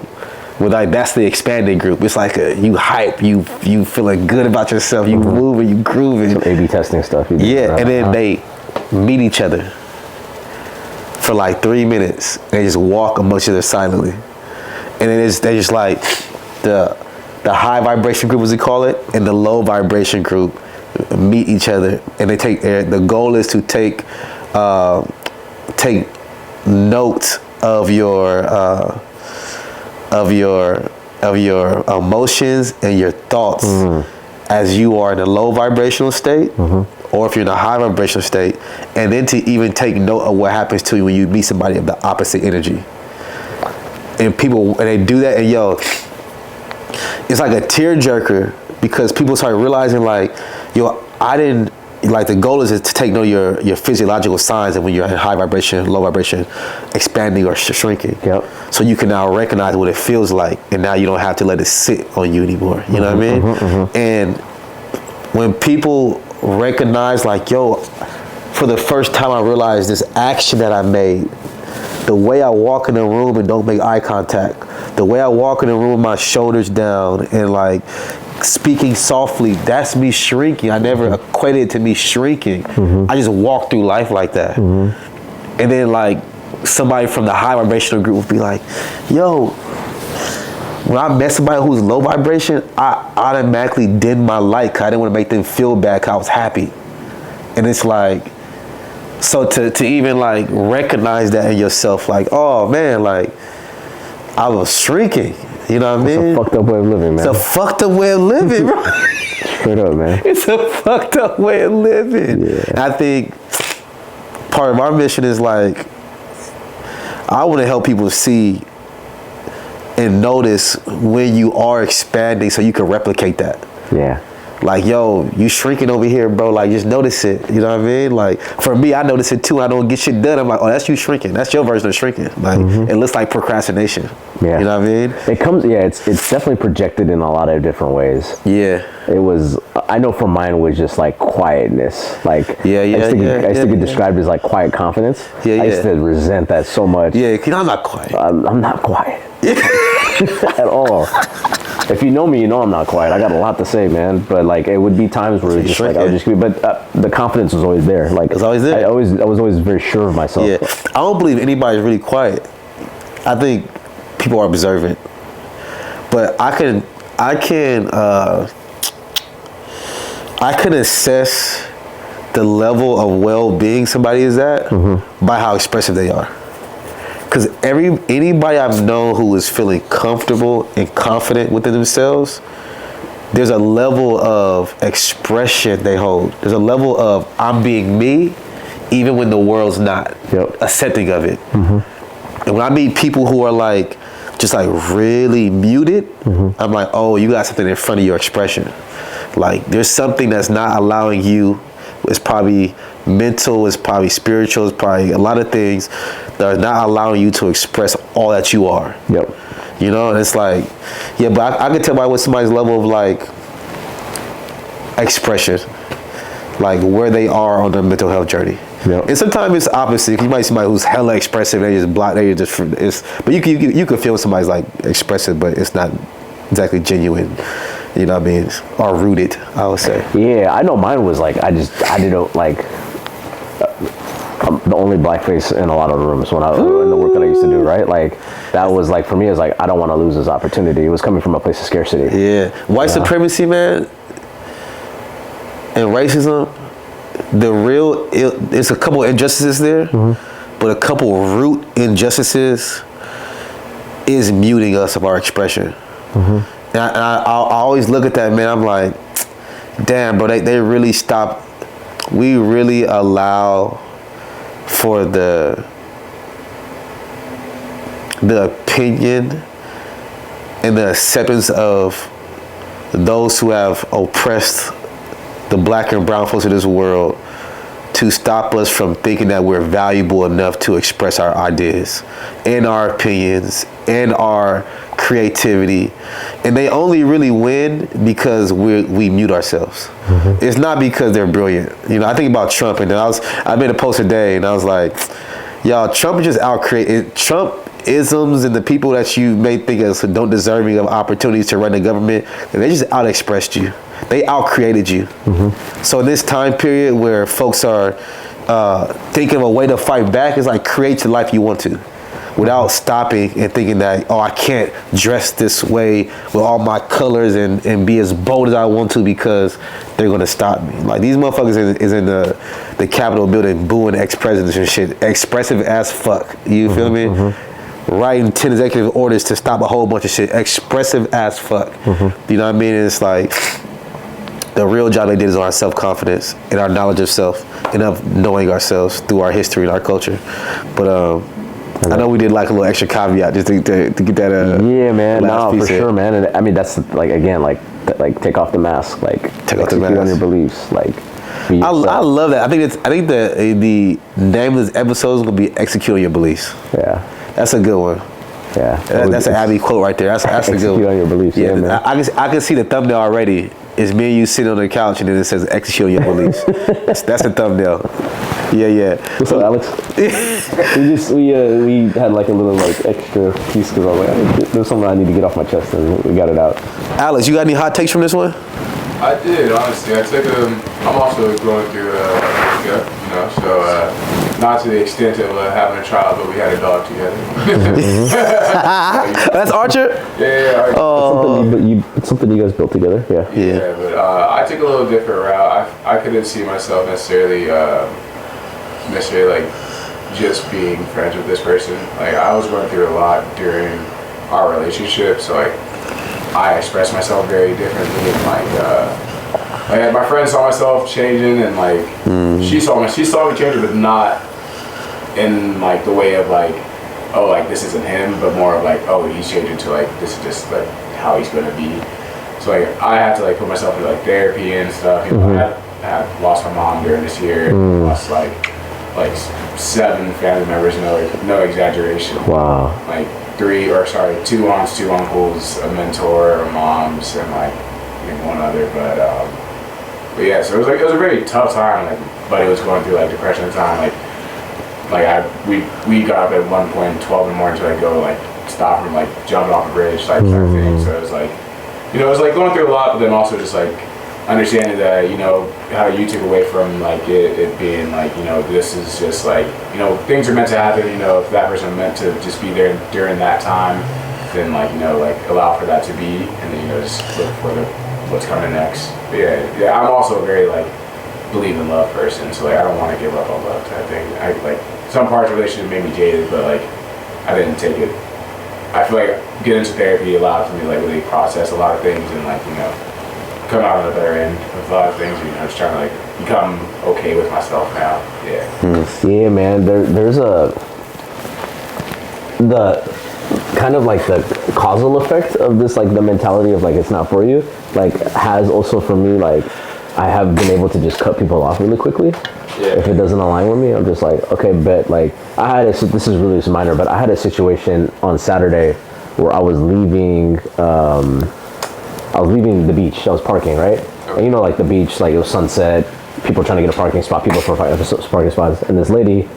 With like that's the expanded group. It's like you hype, you feeling good about yourself, you moving, you grooving. Some A/B testing stuff. Yeah, and then they meet each other for like 3 minutes and just walk amongst each other silently. And then they just like the high vibration group, as we call it, and the low vibration group meet each other, and they take the goal is to take note of your emotions and your thoughts as you are in a low vibrational state, or if you're in a high vibrational state, and then to even take note of what happens to you when you meet somebody of the opposite energy. And they do that, and it's like a tearjerker because people start realizing like, the goal is to take note of your physiological signs, and when you're in high vibration, low vibration, expanding or shrinking. Yep. So you can now recognize what it feels like, and now you don't have to let it sit on you anymore. You know what I mean? And when people recognize like, for the first time I realized this action that I made, the way I walk in the room and don't make eye contact, the way I walk in the room with my shoulders down and like speaking softly, that's me shrinking. I never equated it to me shrinking. I just walk through life like that. And then like somebody from the high vibrational group would be like, when I met somebody who's low vibration, I automatically dim my light because I didn't want to make them feel bad because I was happy. And it's like, so to even like recognize that in yourself, like, oh man, like I was shrinking. You know what I mean? It's a fucked up way of living, man. It's a fucked up way of living, bro. Straight up, man. It's a fucked up way of living. Yeah. And I think part of our mission is like, I want to help people see and notice when you are expanding so you can replicate that. Yeah. Like, you shrinking over here, bro. Like, just notice it. You know what I mean? Like, for me, I notice it too. I don't get shit done. I'm like, oh, that's you shrinking. That's your version of shrinking. Like, it looks like procrastination. Yeah. You know what I mean? It's definitely projected in a lot of different ways. Yeah. I know for mine was just like quietness. Like, I used to get described as like quiet confidence. I used to resent that so much. Yeah, because I'm not quiet. I'm not quiet. At all. If you know me, you know I'm not quiet. I got a lot to say, man. But like, it would be times where it's just like I would just be. But the confidence was always there. Like, it's always there. I was always very sure of myself. Yeah, I don't believe anybody's really quiet. I think people are observant. But I can assess the level of well-being somebody is at by how expressive they are. Because anybody I've known who is feeling comfortable and confident within themselves, there's a level of expression they hold. There's a level of I'm being me, even when the world's not accepting of it. And when I meet people who are like, just like really muted, I'm like, oh, you got something in front of your expression. Like there's something that's not allowing you. It's probably mental, it's probably spiritual, it's probably a lot of things that are not allowing you to express all that you are. You know, and it's like, but I can tell by what somebody's level of like expression. like where they are on the mental health journey. Yep. And sometimes it's opposite. 'Cause you might see somebody who's hella expressive, they just block, they just but you can feel somebody's like expressive, but it's not exactly genuine. You know what I mean? Or rooted, I would say. Yeah, I know mine was like I didn't like. I'm the only black face in a lot of rooms in the work that I used to do, right? Like that was like for me, it's like I don't want to lose this opportunity. It was coming from a place of scarcity. Yeah, white supremacy, man, and racism. It's a couple injustices there, but a couple root injustices is muting us of our expression. And I always look at that, man. I'm like, damn, bro, they really stop. We really allow for the opinion and the acceptance of those who have oppressed the black and brown folks of this world to stop us from thinking that we're valuable enough to express our ideas and our opinions and our creativity. And they only really win because we mute ourselves. It's not because they're brilliant. You know, I think about Trump, and I made a post today, and I was like, y'all, Trump just out-created. Trump-isms and the people that you may think of don't deserving of opportunities to run the government, and they just out-expressed you. They out-created you. So in this time period where folks are thinking of a way to fight back, it's like create the life you want to, without stopping and thinking that, oh, I can't dress this way with all my colors and be as bold as I want to because they're gonna stop me. Like these motherfuckers is in the Capitol building booing ex-presidents and shit, expressive as fuck. You feel me? Writing 10 executive orders to stop a whole bunch of shit, expressive as fuck. You know what I mean? And it's like the real job they did is on our self-confidence and our knowledge of self and of knowing ourselves through our history and our culture. But I know we did like a little extra caveat just to get that. Yeah, man. No, for sure, man. And I mean, that's like again, like take off the mask, like take off the mask on your beliefs, like. I love that. I think the name of this episode is gonna be "Execute on Your Beliefs." Yeah, that's a good one. Yeah, that's an Abby quote right there. That's a good one. Execute on your beliefs. Yeah, man. I can see the thumbnail already. It's me and you sitting on the couch, and then it says "Execute on Your beliefs." that's the thumbnail. Yeah. What's up, Alex? we had like a little like extra piece because I was like, there's something I need to get off my chest, and we got it out. Alex, you got any hot takes from this one? I did, honestly. I took I'm also going through breakup, you know, so not to the extent of having a child, but we had a dog together. That's Archer? Yeah. It's something you guys built together. Yeah, but I took a little different route. I couldn't see myself necessarily like just being friends with this person. Like I was going through a lot during our relationship, so like I expressed myself very differently, and like my friends saw myself changing, and like she saw me changing, but not in like the way of like, oh, like this isn't him, but more of like, oh, he's changing to like this is just like how he's gonna be. So like I had to like put myself in like therapy and stuff. You know, I had lost my mom during this year. Lost like 7 family members, no exaggeration. Wow. Like 2 aunts, 2 uncles, a mentor, moms, and like one other. But yeah, so it was a very tough time. Like, buddy was going through like depression at the time. We got up at one point 12 in the morning to like go like stop him like jumping off a bridge type thing. So it was like, it was like going through a lot, but then also just like understanding that, how you took away from like it being like, this is just like, things are meant to happen, if that person meant to just be there during that time, then like, like allow for that to be, and then, just look for what's coming next. But yeah, I'm also a very like believe in love person, so like I don't want to give up on love type thing. I like some parts of the relationship made me jaded, but like I didn't take it. I feel like getting into therapy allowed for me to like really process a lot of things and like, come out on the better end with a lot of things, just trying to like become okay with myself now. Yeah. Yeah, man. There's the kind of like the causal effect of this, like the mentality of like it's not for you, like has also for me, like I have been able to just cut people off really quickly. Yeah. If it doesn't align with me, I'm just like, okay, bet. Like this is really minor, but I had a situation on Saturday where I was leaving the beach. I was parking, right? And like the beach, like it was sunset, people are trying to get a parking spot, people for parking spots, and this lady,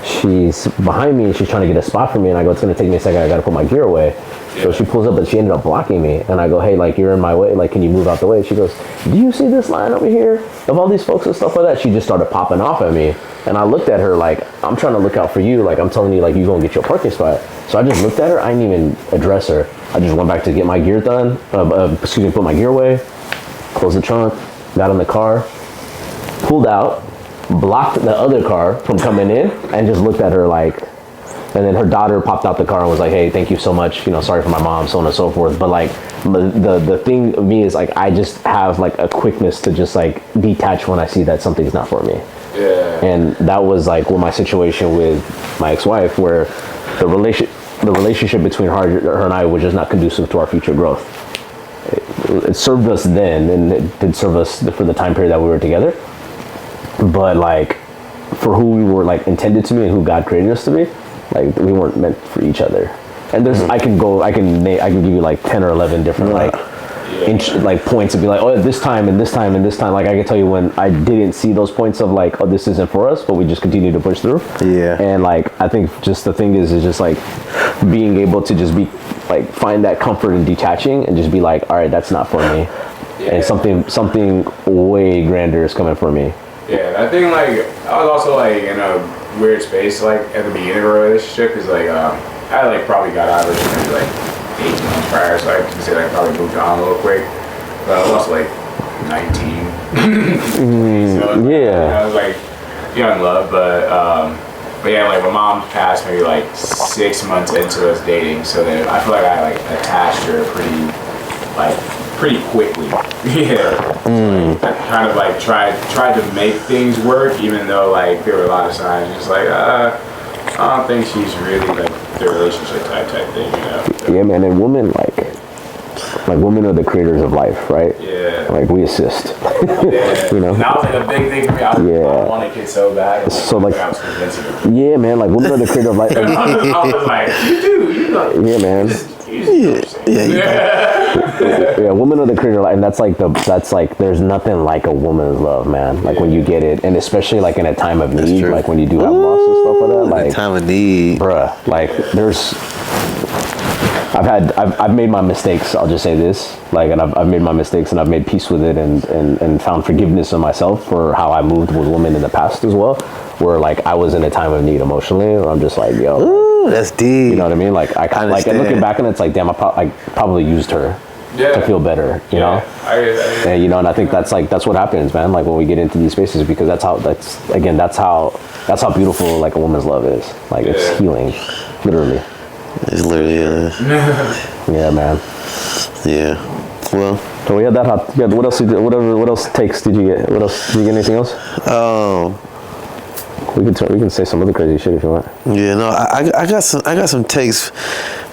she's behind me and she's trying to get a spot for me, and I go, it's gonna take me a second, I gotta put my gear away. So she pulls up, but she ended up blocking me, and I go, hey, like, you're in my way, like, can you move out the way? She goes, do you see this line over here of all these folks and stuff like that? She just started popping off at me, and I looked at her like, I'm trying to look out for you, like, I'm telling you, like, you gonna get your parking spot. So I just looked at her, I didn't even address her. I just went back to get my gear done, put my gear away, closed the trunk, got in the car, pulled out, blocked the other car from coming in, and just looked at her like, and then her daughter popped out the car and was like, hey, thank you so much, you know, sorry for my mom, so on and so forth. But like, the thing of me is like, I just have like a quickness to just like detach when I see that something's not for me. Yeah. And that was like with my situation with my ex-wife, where the relationship between her and I was just not conducive to our future growth. It served us then, and it did serve us for the time period that we were together. But like, for who we were like intended to be and who God created us to be, like, we weren't meant for each other. And there's, I can give you like 10 or 11 different like points and be like, oh, this time and this time and this time. Like, I can tell you when I didn't see those points of like, oh, this isn't for us, but we just continue to push through. Yeah. And like, I think just the thing is just like being able to just be like, find that comfort in detaching and just be like, all right, that's not for me. And something way grander is coming for me. Yeah, I think like I was also like in a weird space like at the beginning of a relationship, because like I like probably got out of it maybe like 8 months prior, so I can say like probably moved on a little quick. But I was also like 19. So Yeah. I was like young love, but yeah, like my mom passed maybe like 6 months into us dating, so then I feel like I like attached her pretty quickly. Yeah. I kind of like tried to make things work, even though like there were a lot of signs just like I don't think she's really like the relationship type thing, you know. Yeah, man. And women like women are the creators of life, right? Yeah. Like, we assist. Yeah. You know. And that was like a big thing for me. I wanted kids so bad. So like, I was convincing her. yeah, man. Like, women are the creator of life. I was like, you do, you know. Yeah, man. Yeah, women are the creator of life, and that's like there's nothing like a woman's love, man. Like, when you get it, and especially like in a time of need, like when you do have loss and stuff like that, like time of need, bruh. Like, I've made my mistakes. I'll just say this, like, and I've made my mistakes, and I've made peace with it, and found forgiveness in myself for how I moved with women in the past as well, where like I was in a time of need emotionally, where I'm just like, yo. Ooh, that's deep. You know what I mean? Like, I kind of like, and looking back on it, it's like, damn, I probably used her to feel better, you know? And you know, and I think that's what happens, man. Like, when we get into these spaces, because that's how beautiful like a woman's love is. Like, it's healing, literally. It's literally yeah, man. Yeah. Well, so we had that hot. Yeah. What else? What else takes did you get? What else? Did you get anything else? We can say some other crazy shit if you want. Yeah. No, I got some takes.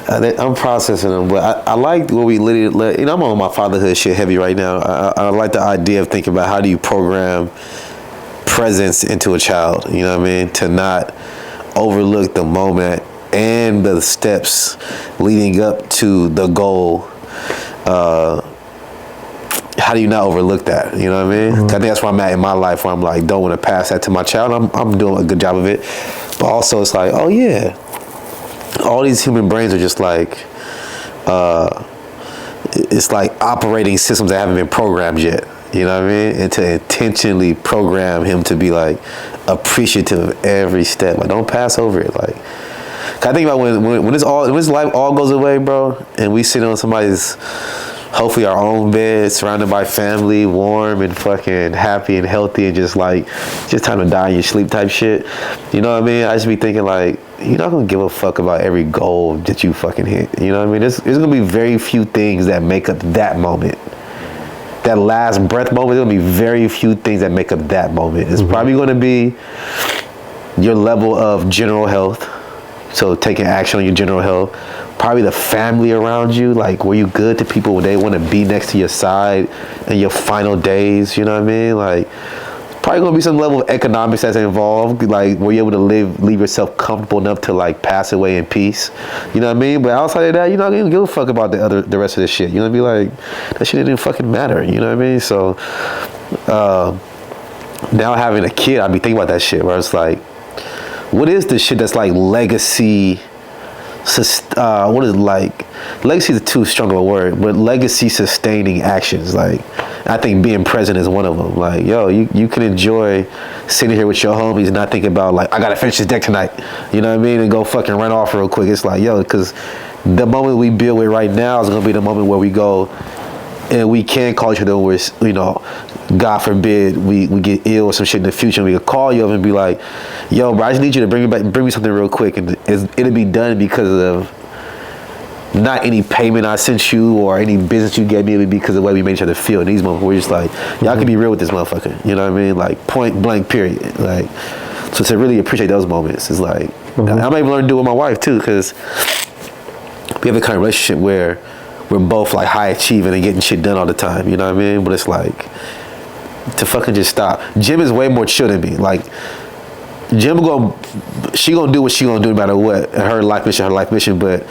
I'm processing them, but I like what we literally. You know, I'm on my fatherhood shit heavy right now. I like the idea of thinking about how do you program presence into a child. You know what I mean? To not overlook the moment and the steps leading up to the goal. How do you not overlook that? You know what I mean? I think that's where I'm at in my life, where I'm like, don't want to pass that to my child. I'm doing a good job of it, but also it's like, oh yeah, all these human brains are just like, it's like operating systems that haven't been programmed yet. You know what I mean? And to intentionally program him to be like appreciative of every step. Like, don't pass over it. Like, I think about when this life all goes away, bro, and we sit on somebody's, hopefully our own bed, surrounded by family, warm and fucking happy and healthy, and just time to die in your sleep type shit. You know what I mean? I just be thinking like, you're not gonna give a fuck about every goal that you fucking hit. You know what I mean? There's gonna be very few things that make up that moment. That last breath moment, there's gonna be very few things that make up that moment. It's probably gonna be your level of general health. So taking action on your general health, probably the family around you, like, were you good to people when they want to be next to your side in your final days, you know what I mean? Like, probably going to be some level of economics that's involved, like, were you able to leave yourself comfortable enough to, like, pass away in peace, you know what I mean? But outside of that, you're not going to give a fuck about the rest of this shit, you know what I mean? Like, that shit didn't fucking matter, you know what I mean? So, now having a kid, I'd be thinking about that shit where it's like, what is this shit that's like legacy? What is it like? Legacy is too strong of a word, but legacy sustaining actions. Like, I think being present is one of them. Like, yo, you can enjoy sitting here with your homies and not thinking about like, I gotta finish this deck tonight. You know what I mean? And go fucking run off real quick. It's like, yo, because the moment we build with right now is gonna be the moment where we go and we can call each other where, you know, God forbid we get ill or some shit in the future, and we could call you up and be like, yo, bro, I just need you to bring me something real quick, and it'll be done because of not any payment I sent you or any business you gave me. It'll be because of the way we made each other feel in these moments. We're just like, y'all can be real with this motherfucker, you know what I mean? Like, point blank period. Like, so to really appreciate those moments is like, I'm able to learn to do it with my wife too, because we have a kind of relationship where we're both like high achieving and getting shit done all the time, you know what I mean? But it's like, to fucking just stop. Jim is way more chill than me. Like, she gonna do what she gonna do no matter what. Her life mission, but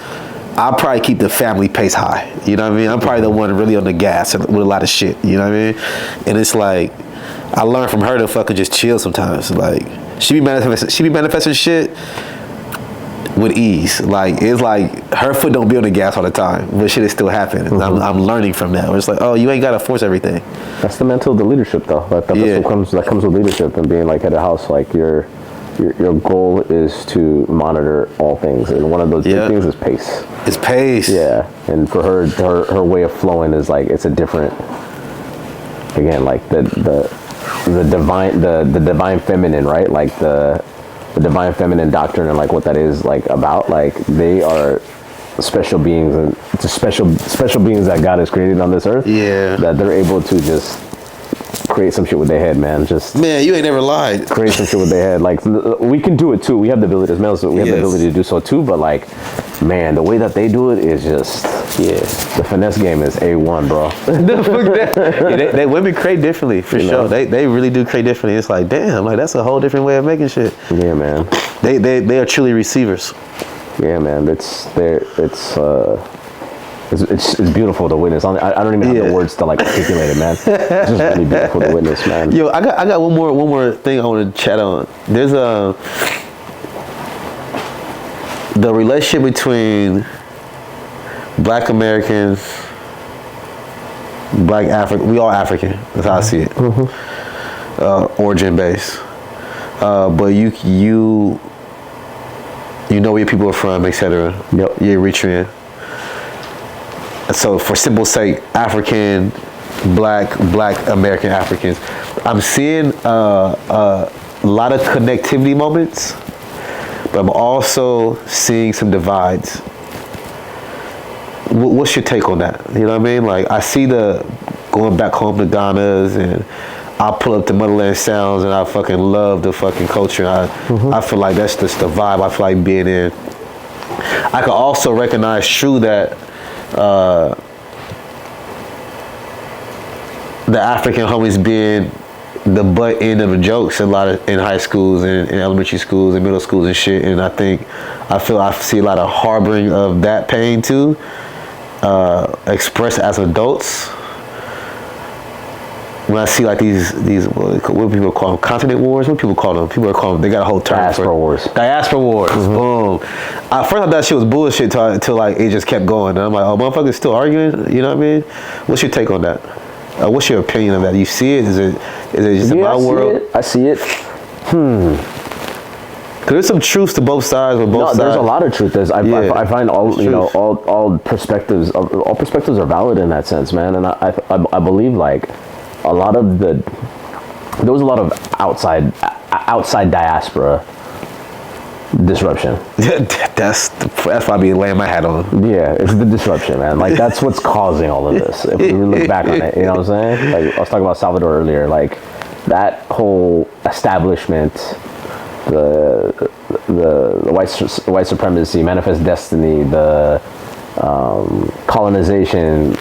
I'll probably keep the family pace high. You know what I mean? I'm probably the one really on the gas with a lot of shit, you know what I mean? And it's like, I learned from her to fucking just chill sometimes. Like, she be manifesting shit with ease. Like, it's like her foot don't be on the gas all the time, but shit is still happening. I'm learning from that. It's like, oh, you ain't gotta force everything. That's the mental of the leadership, though. That comes with leadership and being like head of house. Like, your goal is to monitor all things, and one of those big things is pace. It's pace. Yeah, and for her way of flowing is like, it's a different. Again, like the divine feminine, right? Like the divine feminine doctrine and like what that is like about. Like, they are special beings, and just special beings that God has created on this earth. Yeah, that they're able to just create some shit with their head, man. Man, you ain't never lied. Create some shit with their head. Like, we can do it too. We have the ability as males. We have the ability to do so too. But like, man, the way that they do it is just the finesse game is A1, bro. They women create differently for sure. They really do create differently. It's like, damn, like that's a whole different way of making shit. Yeah, man. They are truly receivers. Yeah, man. It's beautiful to witness. I don't even have the words to like articulate it, man. It's just really beautiful to witness, man. Yo, I got one more thing I want to chat on. There's the relationship between Black Americans, Black African. We all African. That's how I see it. Origin base, but you know where your people are from, etc. Yep. You're Eritrean. So for simple sake, African, Black American Africans, I'm seeing a lot of connectivity moments, but I'm also seeing some divides. What's your take on that? You know what I mean? Like, I see the going back home to Ghana's, and I'll pull up the Motherland Sounds, and I fucking love the fucking culture. I feel like that's just the vibe I feel like being in. I can also recognize true that the African homies being the butt end of the jokes a lot in high schools and in elementary schools and middle schools and shit, and I feel I see a lot of harboring of that pain too, expressed as adults. When I see like these what do people call them? Continent wars? What do people call them? People are calling them, they got a whole term Diaspora wars. Diaspora wars. Boom. First I thought that shit was bullshit until like it just kept going. And I'm like, oh, motherfuckers still arguing? You know what I mean? What's your take on that? What's your opinion of that? You see it? Is it just my world? I see it. Cause there's some truths to both sides. There's a lot of truth. I find all perspectives are valid in that sense, man. And I believe like there was a lot of outside diaspora disruption. That's why I be laying my hat on. Yeah, it's the disruption, man. Like, that's what's causing all of this. If we look back on it, you know what I'm saying? Like, I was talking about Salvador earlier. Like, that whole establishment, the white supremacy, manifest destiny, the colonization,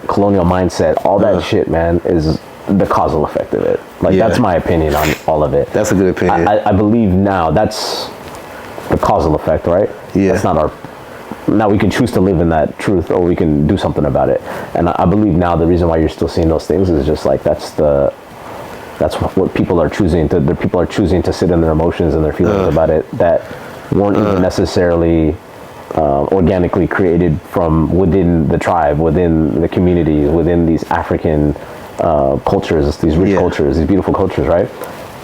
colonial mindset, all that shit, man, is the causal effect of it. Like, that's my opinion on all of it. That's a good opinion. I believe now that's the causal effect, right? Yeah. That's not now we can choose to live in that truth, or we can do something about it. And I believe now the reason why you're still seeing those things is just like, that's the that's what people are choosing to. The people are choosing to sit in their emotions and their feelings about it that weren't even necessarily organically created from within the tribe, within the communities, within these African cultures, these rich cultures, these beautiful cultures, right?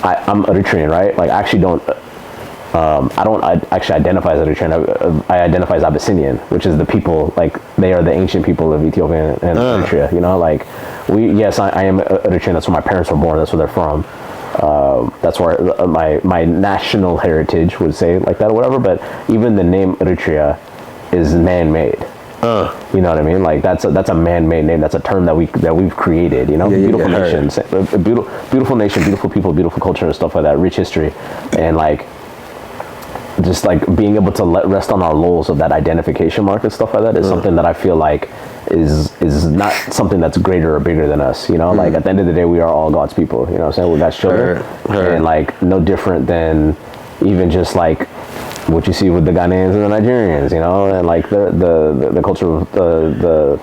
I'm Eritrean, right? Like, I actually don't. I actually identify as Eritrean. I identify as Abyssinian, which is the people, like, they are the ancient people of Ethiopia and Eritrea. You know, like, I am Eritrean. That's where my parents were born. That's where they're from. That's where my national heritage would say like that or whatever. But even the name Eritrea is man-made. You know what I mean? Like, that's a man-made name. That's a term that we've created. You know, beautiful nations, beautiful nation, beautiful people, beautiful culture and stuff like that. Rich history, and like, just like being able to rest on our laurels of that identification mark and stuff like that is something that I feel like is not something that's greater or bigger than us. You know, like, at the end of the day, we are all God's people. You know what I'm saying? We're God's children, and like, no different than even just like what you see with the Ghanaians and the Nigerians, you know, and like the culture of the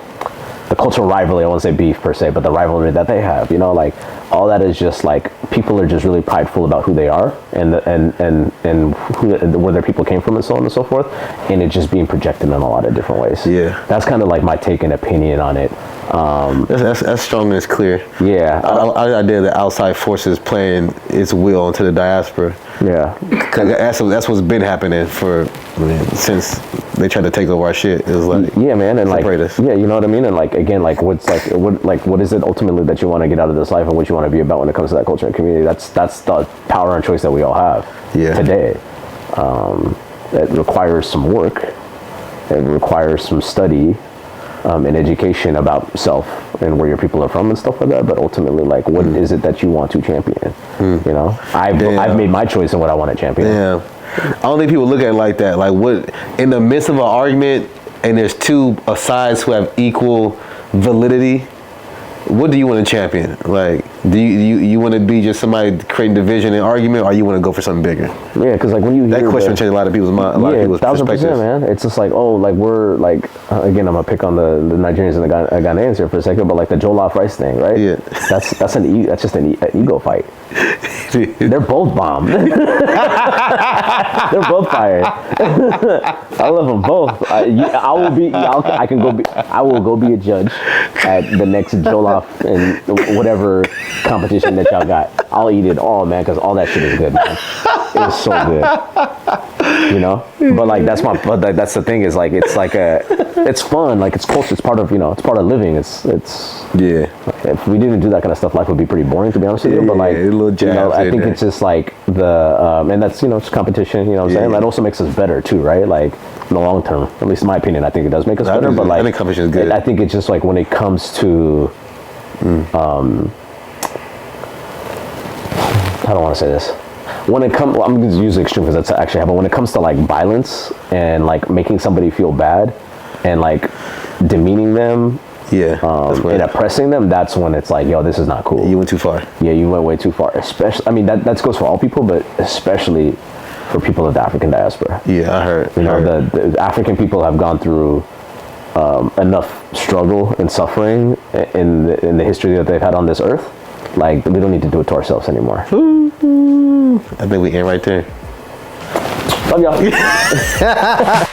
cultural rivalry. I won't say beef per se, but the rivalry that they have, you know, like, all that is just like, people are just really prideful about who they are and where their people came from and so on and so forth, and it's just being projected in a lot of different ways. Yeah, that's kind of like my take and opinion on it. That's strong and it's clear. Yeah, I idea that outside forces playing its will into the diaspora. Yeah, that's what's been happening since they tried to take over our shit. It was like, yeah, man, and like, us. Yeah, you know what I mean. And like, again, like, what is it ultimately that you want to get out of this life and what you want to be about when it comes to that culture and community? That's the power and choice that we all have today. It requires some work. It requires some study. And education about self and where your people are from and stuff like that, but ultimately, like, what is it that you want to champion? You know, I've made my choice in what I want to champion. I don't think people look at it like that. Like, what, in the midst of an argument and there's two sides who have equal validity, what do you want to champion? Like, do you want to be just somebody creating division and argument, or you want to go for something bigger? Yeah, because like, when you hear that question changed a lot of people's mind, a lot of people's perspectives. 1000%, man. It's just like, oh, like, we're like, again, I'm gonna pick on the Nigerians and the Ghanaians here for a second, but like the jollof rice thing, right? Yeah, that's just an ego fight. They're both bombed. They're both fired. I love them both. I will go be a judge at the next jollof and whatever competition that y'all got. I'll eat it all, man, because all that shit is good, man. It's so good, you know. But like, that's the thing, is like, it's like it's fun, like, it's culture, it's part of, you know, it's part of living. It's if we didn't do that kind of stuff, life would be pretty boring, to be honest with you. But like, you know, I think it's just like and that's, you know, it's competition, you know what I'm saying? That also makes us better too, right? Like, in the long term, at least in my opinion, I think it does make us better. But like, I think competition is good. I think it's just like, when it comes to I don't want to say this. When it comes, I'm going to use extreme because that's actually happened. When it comes to like violence and like making somebody feel bad and like demeaning them, and oppressing them, that's when it's like, yo, this is not cool. You went too far. Yeah, you went way too far. Especially, I mean, that goes for all people, but especially for people of the African diaspora. Yeah, I heard. You know, the African people have gone through enough struggle and suffering in the history that they've had on this earth. Like, we don't need to do it to ourselves anymore. I think we end right there. Love y'all.